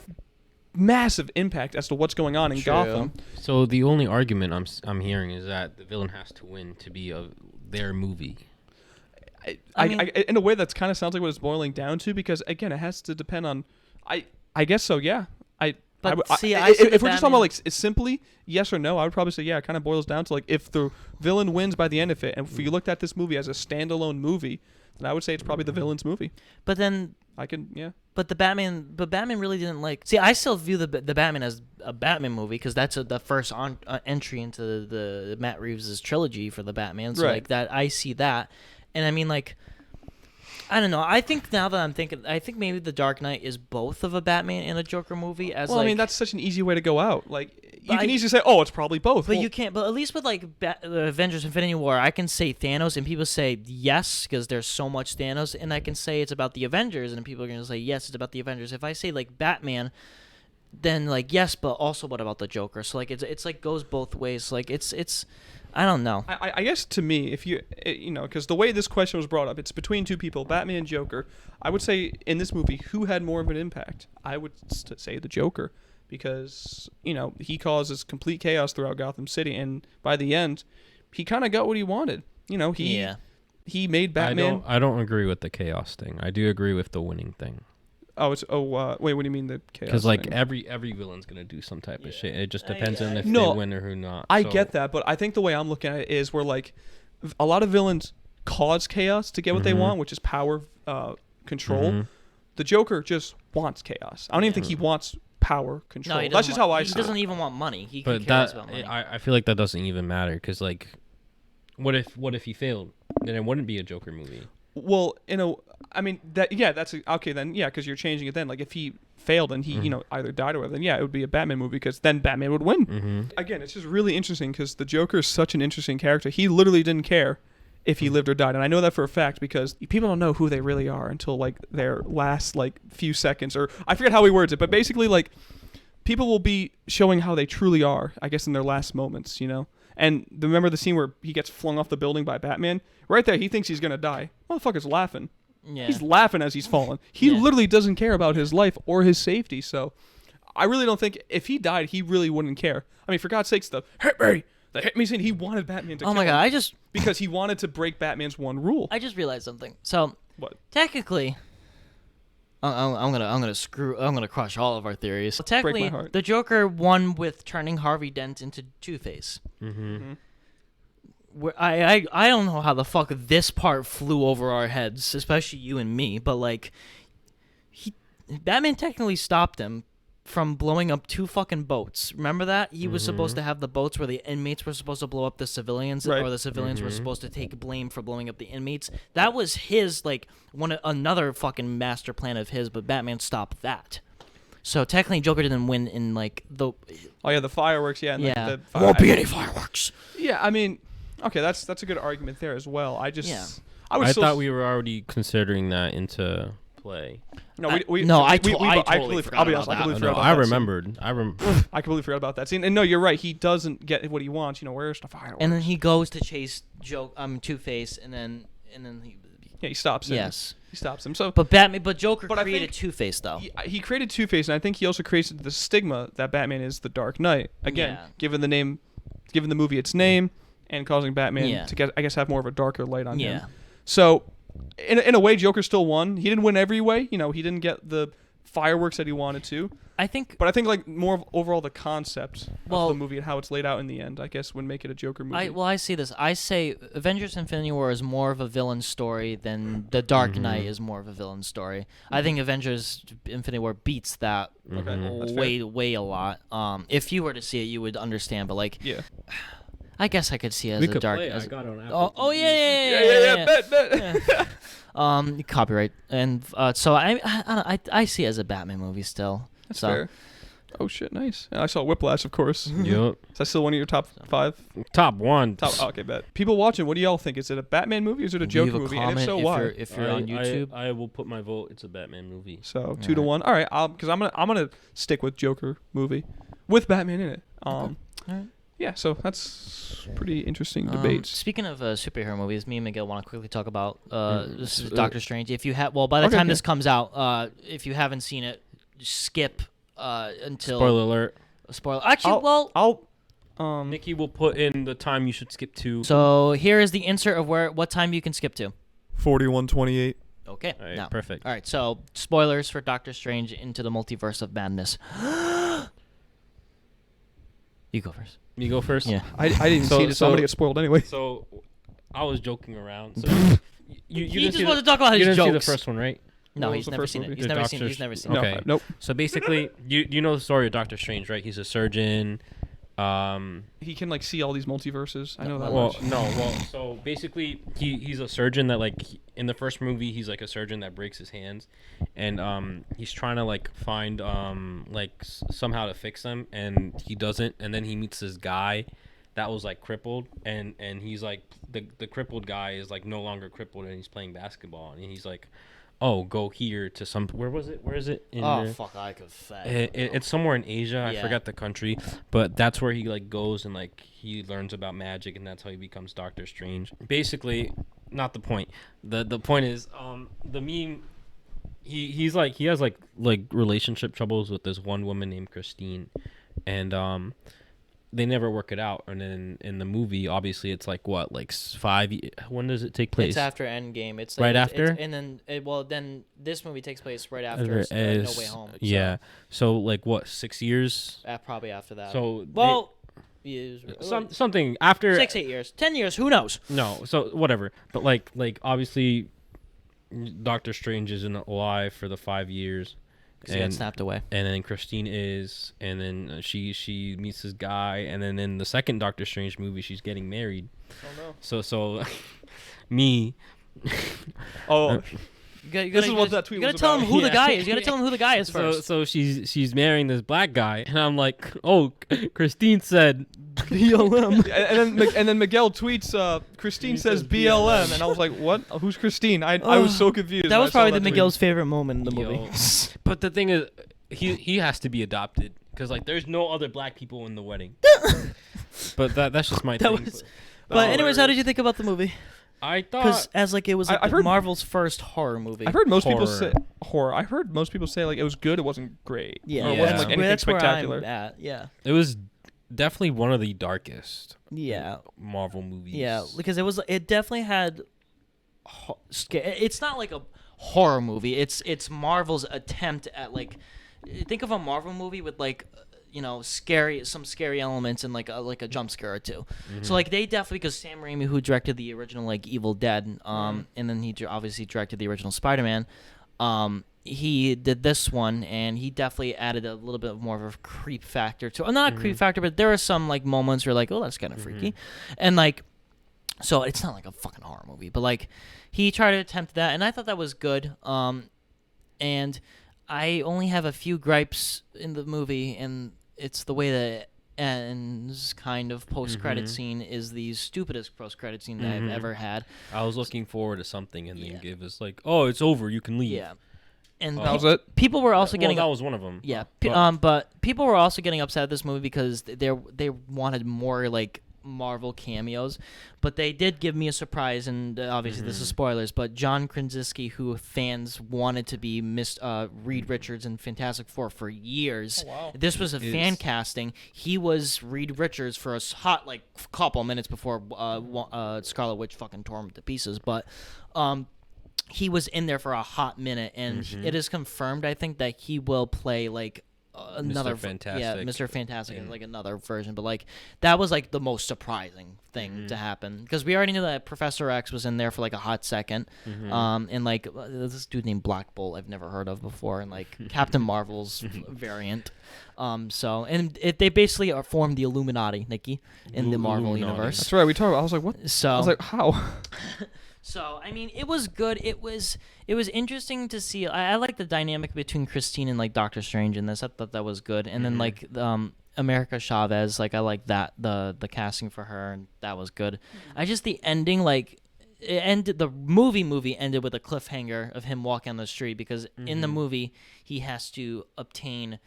massive impact as to what's going on in True. Gotham. So the only argument I'm hearing is that the villain has to win to be their movie. I mean- in a way, that's kind of sounds like what it's boiling down to, because again, it has to depend on. I guess so. Yeah. But I see, I see if the we're just talking about Batman- like simply yes or no, I would probably say yeah. It kind of boils down to like if the villain wins by the end of it, and if you looked at this movie as a standalone movie, then I would say it's probably the villain's movie. But then, But Batman really didn't like. See, I still view the Batman as a Batman movie because that's the first entry into the Matt Reeves' trilogy for the Batman. So Right. like that, I see that, and I mean like. I don't know. I think now that I'm thinking, I think maybe The Dark Knight is both of a Batman and a Joker movie. As well, like, I mean that's such an easy way to go out. Like you But can I- easily say, oh, it's probably both. But Well, you can't. But at least with like Avengers: Infinity War, I can say Thanos, and people say yes because there's so much Thanos, and I can say it's about the Avengers, and people are gonna say yes, it's about the Avengers. If I say like Batman, then like yes, but also what about the Joker? So like it's like goes both ways. Like it's I don't know. I guess to me, if because the way this question was brought up, it's between two people, Batman and Joker. I would say in this movie, who had more of an impact? I would say the Joker, because he causes complete chaos throughout Gotham City, and by the end, he kind of got what he wanted. He made Batman. I don't agree with the chaos thing. I do agree with the winning thing. Wait, what do you mean the chaos? Because like thing? every villain's gonna do some type of shit. It just depends on if No, they win or who not. I So- get that, but I think the way I'm looking at it is where like a lot of villains cause chaos to get what they want, which is power, control. Mhm. The Joker just wants chaos. I don't even think he wants power control. No, he That's doesn't just want- how I He see doesn't it. even want money. He But cares that about money. I feel like that doesn't even matter because like, what if he failed? Then it wouldn't be a Joker movie. Well, that's okay then. Yeah, because you're changing it then. Like if he failed and he either died or whatever, then yeah, it would be a Batman movie because then Batman would win. Mm-hmm. Again, it's just really interesting because the Joker is such an interesting character. He literally didn't care if he lived or died, and I know that for a fact because people don't know who they really are until like their last like few seconds, or I forget how he words it, but basically like people will be showing how they truly are, I guess, in their last moments, And remember the scene where he gets flung off the building by Batman? Right there, he thinks he's gonna die. Motherfucker's laughing. Yeah. He's laughing as he's falling. He Yeah. literally doesn't care about his life or his safety. So I really don't think if he died, he really wouldn't care. I mean, for God's sakes, the hit me scene, he wanted Batman to Oh kill my him god! because he wanted to break Batman's one rule. I just realized something. So What? technically, I'm gonna crush all of our theories. So Break my technically, heart. the Joker won with turning Harvey Dent into Two-Face. Mm-hmm. I don't know how the fuck this part flew over our heads, especially you and me. But like, Batman technically stopped him from blowing up 2 fucking boats. Remember that? He was supposed to have the boats where the inmates were supposed to blow up the civilians, Right. or the civilians were supposed to take blame for blowing up the inmates. That was his another fucking master plan of his, but Batman stopped that. So technically, Joker didn't win in like the Oh yeah, the fireworks. Yeah. And yeah. The There won't be any fireworks. Yeah, I mean, okay, that's a good argument there as well. I just Yeah. I thought we were already considering that into play. No, I we totally forgot I'll be about honest, I that. completely No, forgot about I that scene. remembered. I completely forgot about that scene. And no, you're right. He doesn't get what he wants. Where's the fireworks? And then he goes to chase Two-Face, and then he stops him. yes. He stops him. So But Joker But I created think Two-Face though. he created Two-Face, and I think he also created the stigma that Batman is the Dark Knight. Again, Yeah. given the movie its name, and causing Batman Yeah. to get, I guess, have more of a darker light on Yeah. him. So, in a way, Joker still won. He didn't win every way. He didn't get the fireworks that he wanted to. I think But I think like more of overall the concept Well- of the movie and how it's laid out in the end, I guess, would make it a Joker movie. I see this. I say Avengers: Infinity War is more of a villain story than The Dark Knight is more of a villain story. I think Avengers: Infinity War beats that Okay, that's way a lot. If you were to see it, you would understand. But like, yeah. I guess I could see it as We a could dark. play it. As I got it on Apple. oh yeah. Bet. Copyright, and so I see it as a Batman movie still. That's so fair. Oh shit, nice. And I saw Whiplash, of course. Yep. Is that still one of your top 5? Top one. Okay, bet. People watching, what do y'all think? Is it a Batman movie or is it a Joker movie? And if so, why? If you're on YouTube. I will put my vote. It's a Batman movie. So 2-1. All right, because I'm gonna stick with Joker movie with Batman in it. Alright. yeah, so that's pretty interesting debates. Speaking of superhero movies, me and Miguel want to quickly talk about this is Uh, Doctor Strange. If you have, well, by the Okay, time okay. this comes out, if you haven't seen it, skip until Spoiler alert. Spoiler. Actually, Nikki will put in the time you should skip to. so here is the insert of what time you can skip to. 41:28. Okay, All right, now. perfect. All right, so spoilers for Doctor Strange Into the Multiverse of Madness. You go first. You go first. Yeah. I didn't see it, so I'm gonna get spoiled anyway. So, I was joking around. So you He didn't just see wanted the, to talk about you his didn't see the jokes. first one, right? No, What was he's the never first seen it. movie? He's The never seen it. Doctor He's never seen No, it. Okay. nope. So basically, you know the story of Doctor Strange, right? He's a surgeon. He can like see all these multiverses. I know that Well, much. no. Well, so basically, he's a surgeon that in the first movie he's like a surgeon that breaks his hands, and he's trying to like find somehow to fix them, and he doesn't, and then he meets this guy that was like crippled, and he's like the crippled guy is like no longer crippled, and he's playing basketball, and he's like, oh, go here to some where is it? In Fuck, I could fat. it's somewhere in Asia. I Yeah. forgot the country, but that's where he like goes and like he learns about magic, and that's how he becomes Doctor Strange. Basically, not the point. The point is the meme. He has like relationship troubles with this one woman named Christine, and they never work it out. And then in the movie, obviously, it's like what, like 5 years? When does it take place? It's after Endgame. It's Right it's- after? and then then this movie takes place right after No Way Home. So, Yeah. So like what, 6 years? probably after that. So something after 6-8 years, 10 years, who knows? No, so whatever. But like obviously, Doctor Strange isn't alive for the 5 years, Because he got snapped away. and then Christine is, and then she meets this guy, and then in the second Doctor Strange movie, she's getting married. Oh So me. no. Oh, This is what that tweet You gotta was tell about. him who the Yeah. guy is. You gotta tell him who the guy is first. So she's marrying this black guy, and I'm like, oh, Christine said BLM. and then Miguel tweets, Christine says BLM, and I was like, what? Who's Christine? I was so confused. That when was I saw probably that the tweet. Miguel's favorite moment in the movie. But the thing is, he has to be adopted because like there's no other black people in the wedding. But that's just my That thing. was- but But anyways, how did you think about the movie? I Because thought as like it was I've heard- Marvel's first horror movie. I've heard most people Horror. say horror. I heard most people say like it was good. It wasn't great. Yeah, Or it Yeah. wasn't like anything that's spectacular. where I'm at. Yeah, it was definitely one of the darkest yeah, Marvel movies. yeah. Because it definitely had. It's not like a horror movie. It's Marvel's attempt at like, think of a Marvel movie with like, some scary elements and like a jump scare or two. So like they definitely, because Sam Raimi, who directed the original like Evil Dead, and then he obviously directed the original Spider-Man, he did this one, and he definitely added a little bit more of a creep factor to it. Not a creep factor, but there are some like moments where like, oh, that's kind of freaky, and like, so it's not like a fucking horror movie, but like he tried to attempt that, and I thought that was good. And I only have a few gripes in the movie, and it's the way that it ends. Kind of post-credit scene is the stupidest post-credit scene that I've ever had. I was looking forward to something, and Yeah. then give us like, oh, it's over, you can leave. Yeah, and Oh. That was it. people were also getting that was one of them. Yeah, But- but people were also getting upset at this movie because they wanted more like Marvel cameos, but they did give me a surprise, and obviously this is spoilers. But John Krasinski, who fans wanted to be Reed Richards in Fantastic Four for years, wow. this was a fan casting. He was Reed Richards for a hot like couple minutes before Scarlet Witch fucking tore him to pieces, but. He was in there for a hot minute, and it is confirmed, I think, that he will play like another Fantastic. Yeah, Mr. Fantastic in like another version. But like that was like the most surprising thing to happen, because we already knew that Professor X was in there for like a hot second, and like this dude named Black Bolt I've never heard of before, and like Captain Marvel's variant. So they basically formed the Illuminati, Nikki, in the Marvel Illuminati. universe. That's right. We talked. I was like, what? So I was like, how? So I mean, it was good. It was interesting to see. I like the dynamic between Christine and like Doctor Strange in this. I thought that was good. And then like America Chavez, like I like that the casting for her, and that was good. I just the ending, like it ended, the movie ended with a cliffhanger of him walking on the street, because in the movie he has to obtain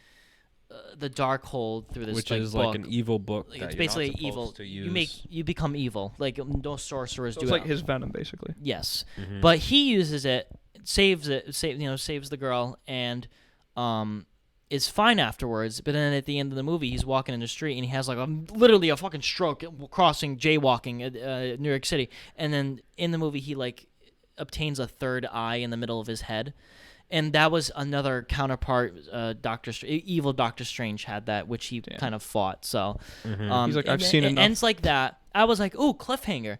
the dark hold through this which like, is book. like an evil book. Like, that it's you're basically not evil. supposed to use. You become evil. Like no sorcerers So do it's like it. his venom, basically. Yes, Mhm. but he uses it, saves the girl, and is fine afterwards. But then at the end of the movie, he's walking in the street and he has like literally a fucking stroke jaywalking at New York City. And then in the movie, he like obtains a third eye in the middle of his head. And that was another counterpart. Evil Doctor Strange had that, which he kind of fought. So He's like, I've seen it enough. ends like that. I was like, ooh, cliffhanger.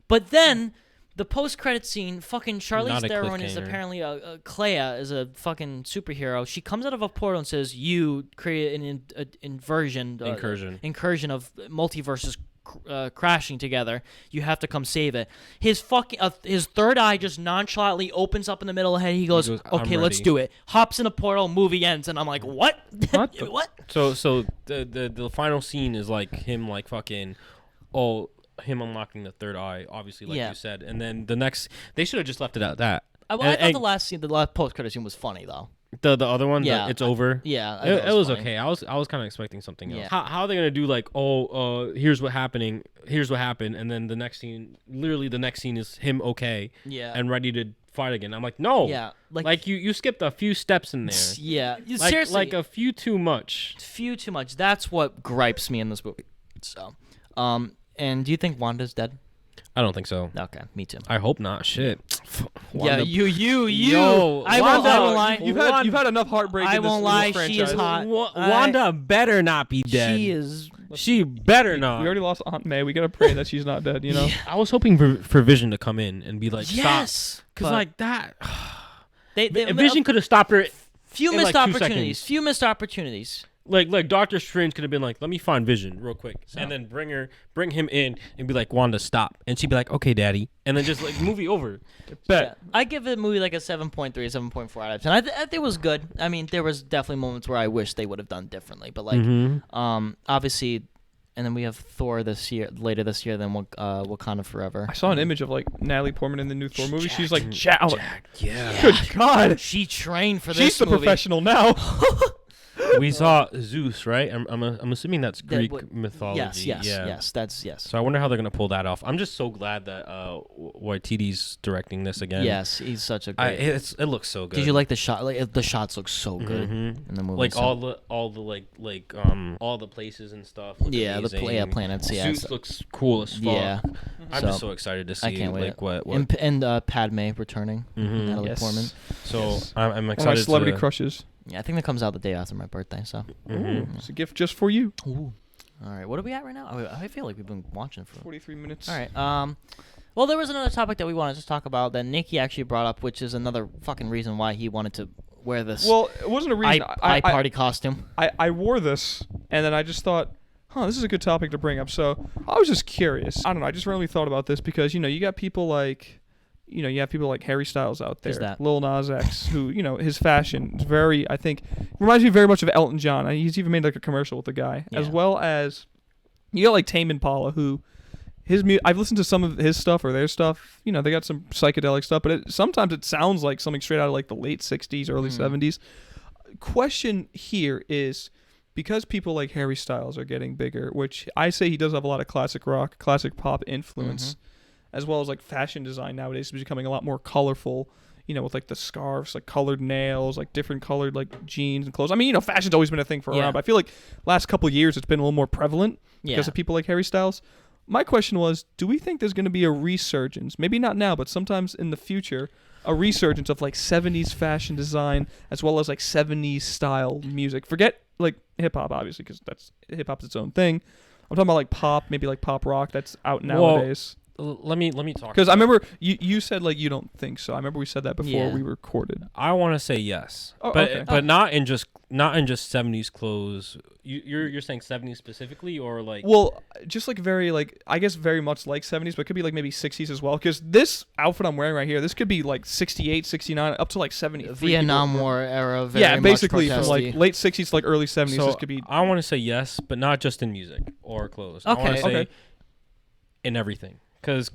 But then the post-credit scene, fucking Charlize Not a Theron is cliffhanger. apparently a Clea is a fucking superhero. She comes out of a portal and says, "You create an incursion of multiverses crashing together. You have to come save it." His third eye just nonchalantly opens up in the middle of the head. He goes, "I'm "Okay, let's ready." do it." Hops in a portal, movie ends, and I'm like, "What? What the- What?" So the final scene is like him like fucking him unlocking the third eye, obviously, like Yeah. you said, and then the next they should have just left it at that. I thought the last post-credit scene was funny though. The other one, Yeah, it's over. Yeah, I It thought was funny. okay. I was kind of expecting something else. Yeah. How are they gonna do like here's what happened, and then the next scene, literally the next scene is him Yeah. and ready to fight again. I'm like, no, Yeah, like you skipped a few steps in there. Yeah, Like, seriously, like a few too much. too much. That's what gripes me in this movie. So, and do you think Wanda's dead? I don't think so. Okay, me too. I hope not. Shit. Yeah, Wanda- you. Yo, I won't Wanda, lie. You've had enough heartbreak. I in this, won't in lie, this she is franchise. hot. Wanda better not be dead. She is. She better not. We already lost Aunt May. We gotta pray that she's not dead. You know. I was hoping for Vision to come in and be like, stop. Yes, Because but like that. they Vision could have stopped her. few in, missed like, 2 opportunities. seconds. Few missed opportunities. Like Doctor Strange could have been like, let me find Vision real quick, and then bring him in and be like, Wanda, stop, and she'd be like, okay, Daddy, and then just like movie over. Bet. Yeah. I give the movie like a 7.3, 7.4 out of 10. I think it was good. I mean, there was definitely moments where I wish they would have done differently, but like, obviously, and then we have Thor later this year, then Wakanda Forever. I saw an image of like Natalie Portman in the new Thor movie. She's like, Yeah. good God, She trained for she's this the movie. professional now. We saw Zeus, right? I'm assuming that's Greek mythology. Yes. That's yes. So I wonder how they're gonna pull that off. I'm just so glad that Waititi's directing this again. Yes, he's such a great. It looks so good. Did you like the shot? Like the shots look so good in the movie. Like so. all the places and stuff. Look amazing. planets. Yeah, Zeus looks cool as fuck. Yeah. I'm just so excited to see. I can't wait. Like what. And Padme returning. Natalie Yes. Portman. So I'm One of my excited. celebrity crushes. Yeah, I think that comes out the day after my birthday. So. It's a gift just for you. Ooh. All right, what are we at right now? I feel like we've been watching for 43 minutes. All right. Well, there was another topic that we wanted to talk about that Nikki actually brought up, which is another fucking reason why he wanted to wear this Well, it wasn't a reason. party costume. I wore this, and then I just thought, this is a good topic to bring up. So I was just curious. I don't know. I just randomly thought about this because, you got people like, you have people like Harry Styles out there. Who's that? Lil Nas X, who, his fashion is very, I think, reminds me very much of Elton John. He's even made like a commercial with the guy. Yeah. As well as, you got like Tame Impala, who, I've listened to some of his stuff or their stuff. They got some psychedelic stuff, but sometimes it sounds like something straight out of like the late 60s, early 70s. Question here is, because people like Harry Styles are getting bigger, which I say he does have a lot of classic rock, classic pop influence, as well as like fashion design nowadays is becoming a lot more colorful, with like the scarves, like colored nails, like different colored like jeans and clothes. I mean, fashion's always been a thing for a while, but I feel like last couple of years it's been a little more prevalent because of people like Harry Styles. My question was, do we think there's going to be a resurgence? Maybe not now, but sometimes in the future, a resurgence of like 70s fashion design as well as like 70s style music. Forget like hip hop, obviously, because that's hip hop's its own thing. I'm talking about like pop, maybe like pop rock that's out nowadays. Let me talk. Because I remember you said like you don't think so. I remember we said that before we recorded. I want to say yes, Oh, but okay. but not in just 70s clothes. You're saying 70s specifically, or like? Well, just like very like I guess very much like 70s, but it could be like maybe 60s as well. Because this outfit I'm wearing right here, this could be like 68, 69, up to like 73. Vietnam War era. Very Yeah, basically much from like late 60s to like early 70s. So this could be. I want to say yes, but not just in music or clothes. Okay. I want to say Okay. in everything, because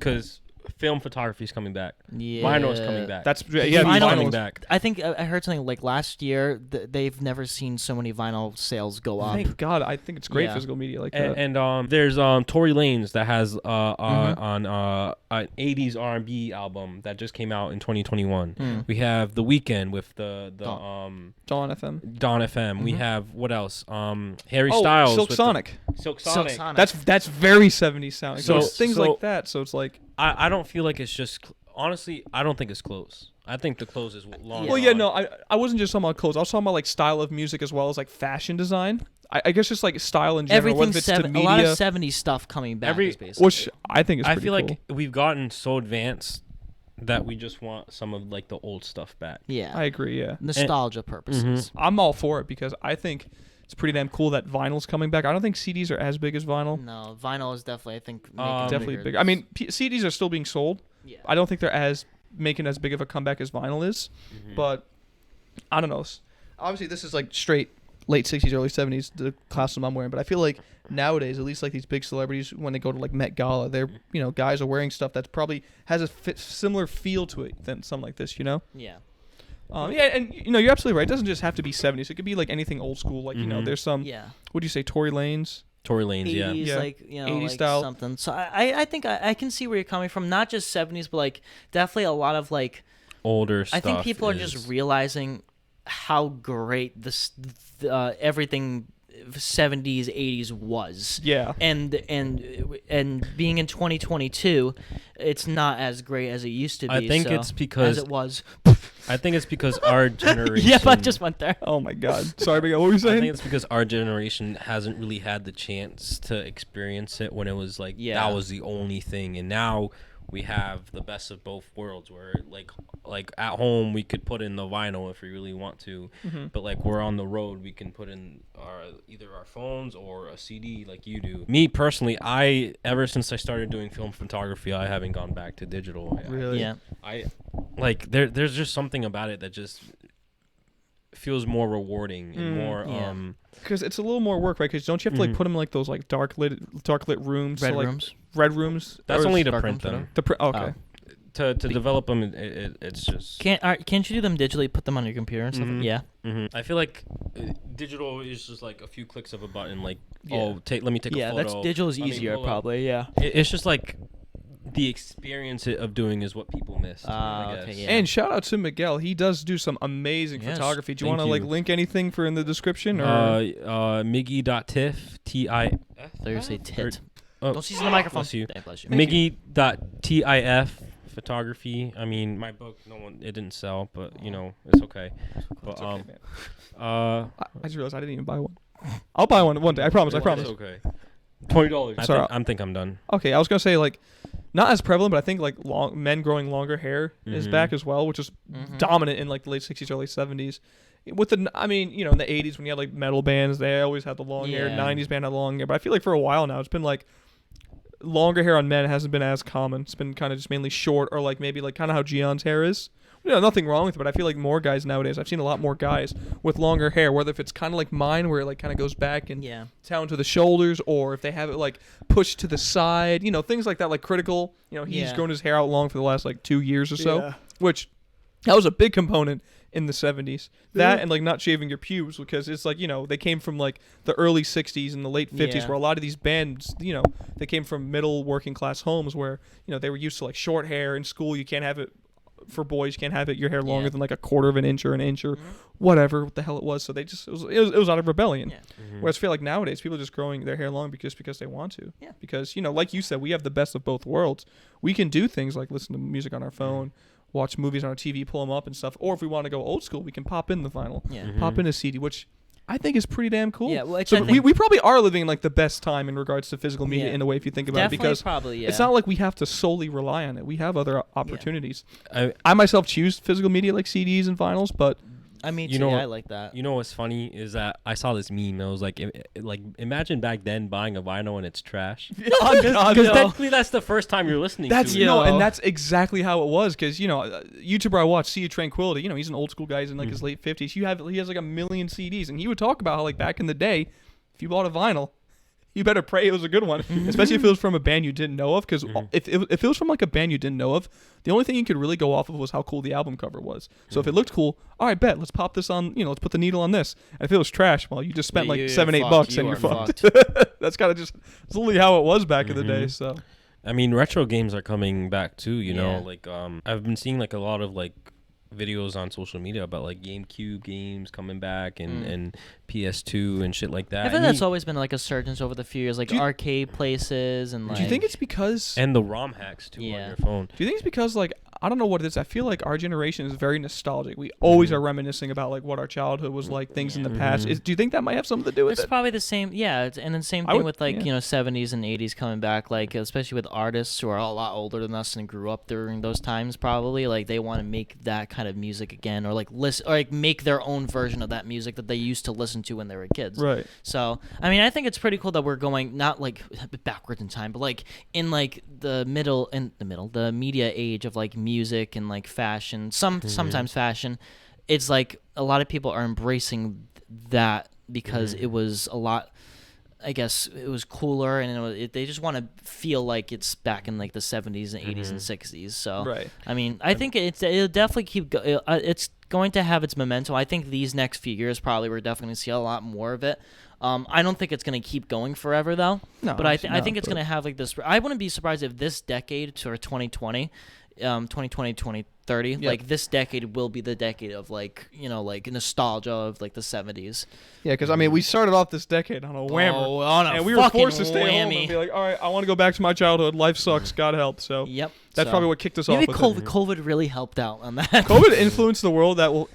film photography is coming back. Yeah. Vinyl is coming back. That's Vinyl- CD's coming vinyl. back. I think I heard something like last year they've never seen so many vinyl sales go up. Thank God, I think it's great Yeah. physical media like that. And there's Tory Lanez that has on an 80s R&B album that just came out in 2021. We have The Weeknd with the Dawn FM. Dawn FM. We have what else? Harry Styles. Silk with Sonic. Silk Silk Sonic. Sonic. That's very 70s sounding. So So- things so- like that. So it's like, I don't feel like it's just honestly. I don't think it's close. I think the close is long. well, yeah, no, I wasn't just talking about clothes. I was talking about like style of music as well as like fashion design. I guess just like style in general. Whether Everything's it's to a lot media, of 70s stuff coming back. Every- is basically. which I think is I pretty feel cool. like we've gotten so advanced that we just want some of like the old stuff back. yeah, I agree. Yeah, nostalgia purposes. I'm all for it because I think it's pretty damn cool that vinyl's coming back. I don't think CDs are as big as vinyl. No, vinyl is definitely I think Definitely bigger. big. I mean, CDs are still being sold. Yeah. I don't think they're as making as big of a comeback as vinyl is, but I don't know. Obviously, this is like straight late 60s, early 70s, the costume I'm wearing. But I feel like nowadays, at least like these big celebrities, when they go to like Met Gala, they're guys are wearing stuff that's probably has a similar feel to it than something like this. Yeah. Yeah, and you're absolutely right. It doesn't just have to be 70s. It could be like anything old school. Like there's some. Yeah. What do you say, Tory Lanez? Tory Lanez, 80s, Yeah. like 80s like style. something. So I think I can see where you're coming from. Not just 70s, but like definitely a lot of like. older stuff. I think people are is- just realizing how great this everything 70s 80s was. Yeah. And being in 2022, it's not as great as it used to be. I think so- it's because as it was. I think it's because our generation. Yep, I just went there. Oh my God. Sorry, Miguel. What were you I saying? think it's because our generation hasn't really had the chance to experience it when it was like Yeah. that was the only thing, and now we have the best of both worlds. Where like at home we could put in the vinyl if we really want to, but like we're on the road we can put in either our phones or a CD like you do. Me personally, ever since I started doing film photography, I haven't gone back to digital. Really? Yeah. I like there's just something about it that just feels more rewarding and more yeah. Because it's a little more work, right? Because don't you have to like put them in like those like dark lit rooms? Red so, like, rooms. Red rooms. that's Or only is- to dark print rooms, them. okay. To develop them, it's just. Can't you do them digitally? Put them on your computer and stuff. Yeah. I feel like digital is just like a few clicks of a button. Like, Yeah. let me take a Yeah, photo. that's digital is I mean, easier hold up. probably. Yeah. It's just like the experience of doing is what people miss. I okay, guess. yeah. And shout out to Miguel. He does do some amazing Yes. photography. Do you want Thank to like you. link anything for in the description? Or Miggy.tiff TIF. Thursday tit. Oh, Don't seize the microphone. bless you. Yeah, bless you. Miggy.TIF photography. I mean, my book, it didn't sell, but it's okay. But It's okay, man. uh, I just realized I didn't even buy one. I'll buy one day. I promise. I promise. It's okay. $20. Sorry. I think I'm done. Okay, I was gonna say like, not as prevalent, but I think like men growing longer hair is back as well, which is dominant in like the late 60s, early 70s. With the, I mean, in the 80s when you had like metal bands, they always had the long hair. Yeah. 90s band had long hair, but I feel like for a while now it's been like longer hair on men hasn't been as common. It's been kind of just mainly short or like maybe like kind of how Gion's hair is. Nothing wrong with it, but I feel like more guys nowadays. I've seen a lot more guys with longer hair, whether if it's kind of like mine where it like kind of goes back and Yeah. down to the shoulders, or if they have it like pushed to the side, things like that, like critical. He's Yeah. grown his hair out long for the last like 2 years or so, Yeah. which that was a big component in the 70s. That and like not shaving your pubes, because it's like, they came from like the early 60s and the late 50s Yeah. where a lot of these bands, they came from middle working class homes where, they were used to like short hair in school. You can't have it for boys, you can't have it your hair longer Yeah. than like a quarter of an inch or whatever what the hell it was. So they just it was out of rebellion. Yeah. Whereas I feel like nowadays people are just growing their hair long because they want to. Yeah. Because like you said, we have the best of both worlds. We can do things like listen to music on our phone, watch movies on our TV, pull them up and stuff. Or if we want to go old school, we can pop in the vinyl, Yeah. pop in a CD, which I think is pretty damn cool. Yeah, well, so I we think- probably are living in like the best time in regards to physical media Yeah. in a way if you think about Definitely it, because probably, yeah. it's not like we have to solely rely on it. We have other opportunities. I I myself choose physical media like CDs and vinyls, but I mean, You know I what- like that. You know what's funny is that I saw this meme. It was like, imagine back then buying a vinyl and it's trash. Because technically that's the first time you're listening That's to it. and that's exactly how it was. Because YouTuber I watched, See You Tranquility. He's an old school guy. He's in like his late 50s. He has like 1 million CDs, and he would talk about how like back in the day, if you bought a vinyl, you better pray it was a good one, especially if it was from a band you didn't know of. Because if it was from like a band you didn't know of, the only thing you could really go off of was how cool the album cover was. So if it looked cool, all right, bet let's pop this on. Let's put the needle on this. And if it was trash, well, you just spent like $7-8 and you're fucked. That's kind of just it's literally how it was back in the day. So. I mean, retro games are coming back too. You know, Yeah. like I've been seeing like a lot of like videos on social media about like GameCube games coming back and PS2 and shit like that. I think that's always been like a surge over the few years, like arcade places and like. Do you think it's because? And the ROM hacks too on your phone. Do you think it's because like I don't know what it is. I feel like our generation is very nostalgic. We always are reminiscing about like what our childhood was like, things in the past. Do you think that might have something to do with It's it? probably the same, and then same thing with like 70s and 80s coming back, like especially with artists who are a lot older than us and grew up during those times. Probably like they want to make that kind of music again, or like listen, or like make their own version of that music that they used to listen to when they were kids. Right. So I mean, I think it's pretty cool that we're going not like backwards in time, but like in like the media age of like music and like fashion, sometimes fashion. It's like a lot of people are embracing that because it was a lot, I guess it was cooler, and they just want to feel like it's back in like the 70s and 80s and 60s. So Right. I mean, I think it'll definitely keep it's going to have its momentum. I think these next few years probably we're definitely going to see a lot more of it. I don't think it's going to keep going forever though. No, but I think it's going to have like this. I wouldn't be surprised if this decade, sort of 2020, 2030, like this decade will be the decade of like like nostalgia of like the 70s. Yeah, because I mean we started off this decade on a whammer, and we were forced to stay home and be like, all right, I want to go back to my childhood. Life sucks. God help. So that's probably what kicked us off. Maybe with COVID really helped out on that. COVID influenced the world. The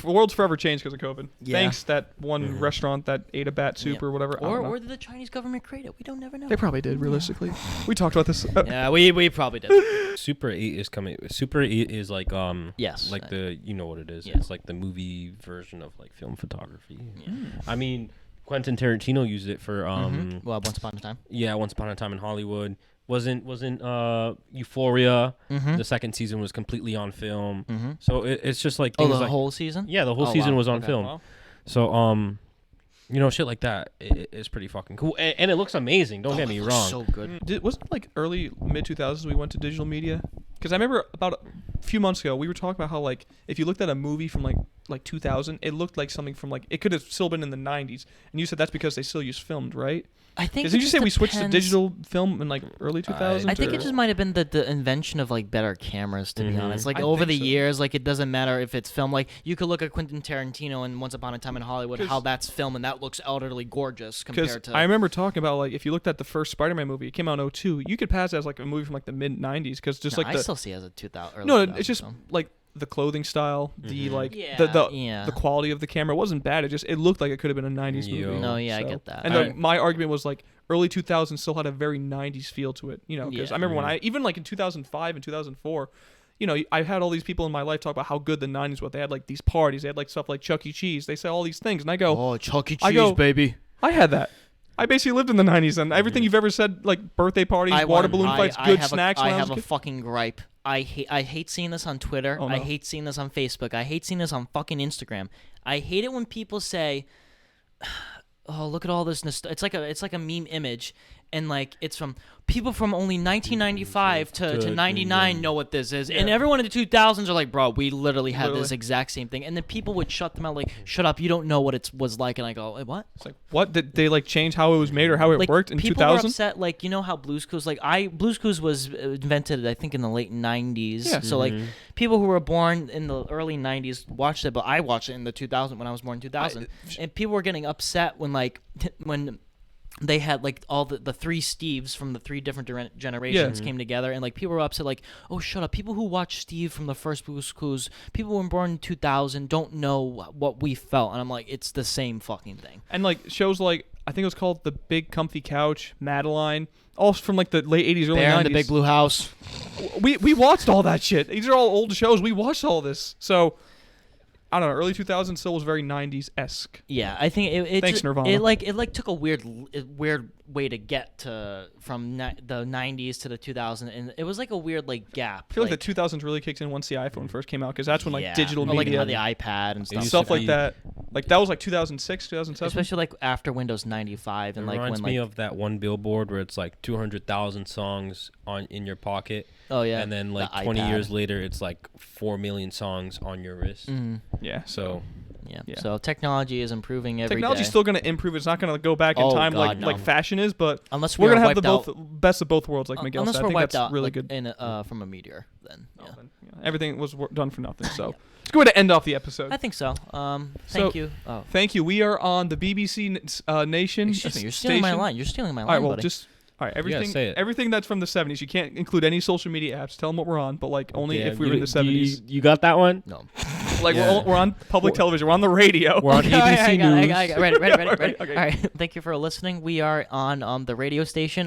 world's forever changed because of COVID. Yeah. Thanks that one restaurant that ate a bat soup or whatever. Or did the Chinese government create it? We don't never know. They probably did. Realistically, we talked about this. Yeah, we probably did. Super 8 is coming. Super 8 is like yes, like you know what it is. Yeah. It's like the movie version of like film photography. Yeah. I mean, Quentin Tarantino used it for well, Once Upon a Time. Yeah, Once Upon a Time in Hollywood. Wasn't Euphoria. The second season was completely on film. So it's just like things the whole season. Yeah, the whole season was on Okay. film. Wow. So shit like that is pretty fucking cool, and it looks amazing. Don't get me wrong. So good. Wasn't it like early mid 2000s we went to digital media? Because I remember about a few months ago we were talking about how like if you looked at a movie from like 2000, it looked like something from like it could have still been in the 90s, and you said that's because they still use filmed, right? I think. Did you say we switched to digital film in like early 2000s? I think it just might have been the invention of like better cameras, to be honest. Like I over think the so. years, like it doesn't matter if it's film. Like you could look at Quentin Tarantino and Once Upon a Time in Hollywood, how that's film, and that looks utterly gorgeous compared to. I remember talking about like if you looked at the first Spider-Man movie, it came out in 2002. You could pass it as like a movie from like the mid 90s because just No, like I still see it as a 2000. Early no, 2000 it's just film. like the clothing style, the like Yeah. the quality of the camera wasn't bad. It looked like it could have been a 90s movie. No, yeah, I So- get that. And my argument was like early 2000s still had a very 90s feel to it, because I remember when I even like in 2005 and 2004, I had all these people in my life talk about how good the 90s were. They had like these parties, they had like stuff like Chuck E. Cheese. They said all these things, and I go, "Oh, Chuck E. Cheese, baby." I had that. I basically lived in the 90s, and everything you've ever said, like birthday parties, water balloon fights, good snacks. I have a fucking gripe. I hate seeing this on Twitter. Oh, no. I hate seeing this on Facebook. I hate seeing this on fucking Instagram. I hate it when people say, "Oh, look at all this." It's like a meme image, and like it's from people from only 1995 to 99 know what this is, and everyone in the 2000s are like, "Bro, we literally had this exact same thing." And then people would shut them out, like, "Shut up, you don't know what it was like." And I go, "Wait, what?" It's like, what did they like change how it was made or how it Like, worked in people 2000? were upset, like, you know how Blue's Clues, like, Blue's Clues was invented, I think, in the late 90s. Yeah. So, like, people who were born in the early 90s watched it, but I watched it in the 2000 when I was born in 2000. And people were getting upset when, like, when they had like all the three Steves from the three different generations came together, and like people were upset, like, "Oh, shut up! People who watched Steve from the first Blue's Clues, people who were born in 2000, don't know what we felt." And I'm like, it's the same fucking thing. And like shows like I think it was called The Big Comfy Couch, Madeline, all from like the late 80s, early Bear 90s. in the Big Blue House. We watched all that shit. These are all old shows. We watched all this. So I don't know. Early 2000s still was very 90s-esque. Yeah, I think it Thanks, Nirvana. It took a weird way to get to from the 90s to the 2000s, and it was like a weird like gap. I feel like the 2000s really kicked in once the iPhone first came out, because that's when like digital or, like media, the iPad and stuff. stuff like that. Like that was like 2006, 2007. Especially like after Windows 95 and It like reminds when me like of that one billboard where it's like 200,000 songs in your pocket, oh yeah, and then like the 20 iPad. years later, it's like 4 million songs on your wrist. Mhm. Yeah. So Yeah. Yeah. So technology is improving every day. Technology's still going to improve. It's not going to go back in Oh, time God, no. like fashion is, but unless we're going going to to have the best of both worlds, like Miguel unless said. I we're think wiped that's out really like, good. in from a meteor, then yeah. Everything was done for nothing. So it's a good way to end off the episode. I think so. So, Thank you. Oh, Thank you. We are on the BBC Nation excuse me. You're stealing my station. line. You're stealing my All line, right, well, buddy. just all right. gotta Everything, say it. everything that's from the 70s. You can't include any social media apps. Tell them what we're on, but like only Yeah, if we were in the 70s. You got that one? No. Like Yeah. we're on public television. We're on the radio. We're on Okay, ABC I got it, News. I got it. Ready. Okay. All right. Thank you for listening. We are on the radio station.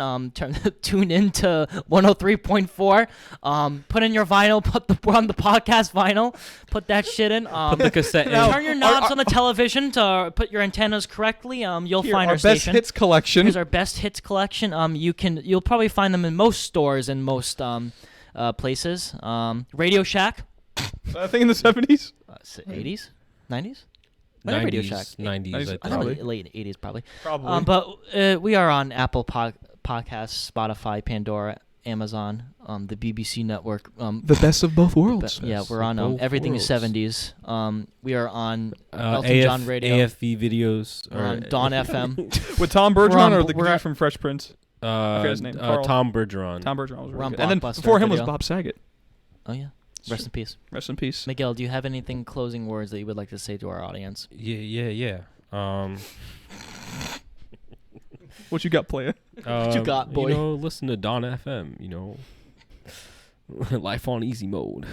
Tune in to 103.4. Put in your vinyl. We're on the podcast vinyl. Put that shit in. Put the cassette in. Now- Turn your knobs on the television to put your antennas correctly. You'll Here, find our our best station. hits collection. Here's our best hits collection. You'll probably find them in most stores and most places. Radio Shack. I think in the 70s. 80s, 90s. When did Radio Shack? 90s, I I think. I think Probably. late 80s probably. Probably. But we are on Apple Podcasts, Spotify, Pandora, Amazon, the BBC network. The best of both worlds. Yeah, we're on both everything is worlds. 70s. We are on Elton John Radio. AFV videos. We're on Dawn FM. With Tom We're Bergeron on- or the we're guy at- from Fresh Prince? I forget his name. Carl. Tom Bergeron. Tom Bergeron was We're really on good. And then Blockbuster before him was Video. Bob Saget. Oh yeah. Rest in peace. Rest in peace. Miguel, do you have anything closing words that you would like to say to our audience? Yeah. What you got, player? What you got, boy? You know, listen to Dawn FM. You know, life on easy mode.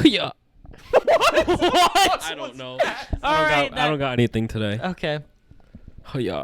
Yeah. What? I don't know. All right. I don't got anything today. Okay. Yeah.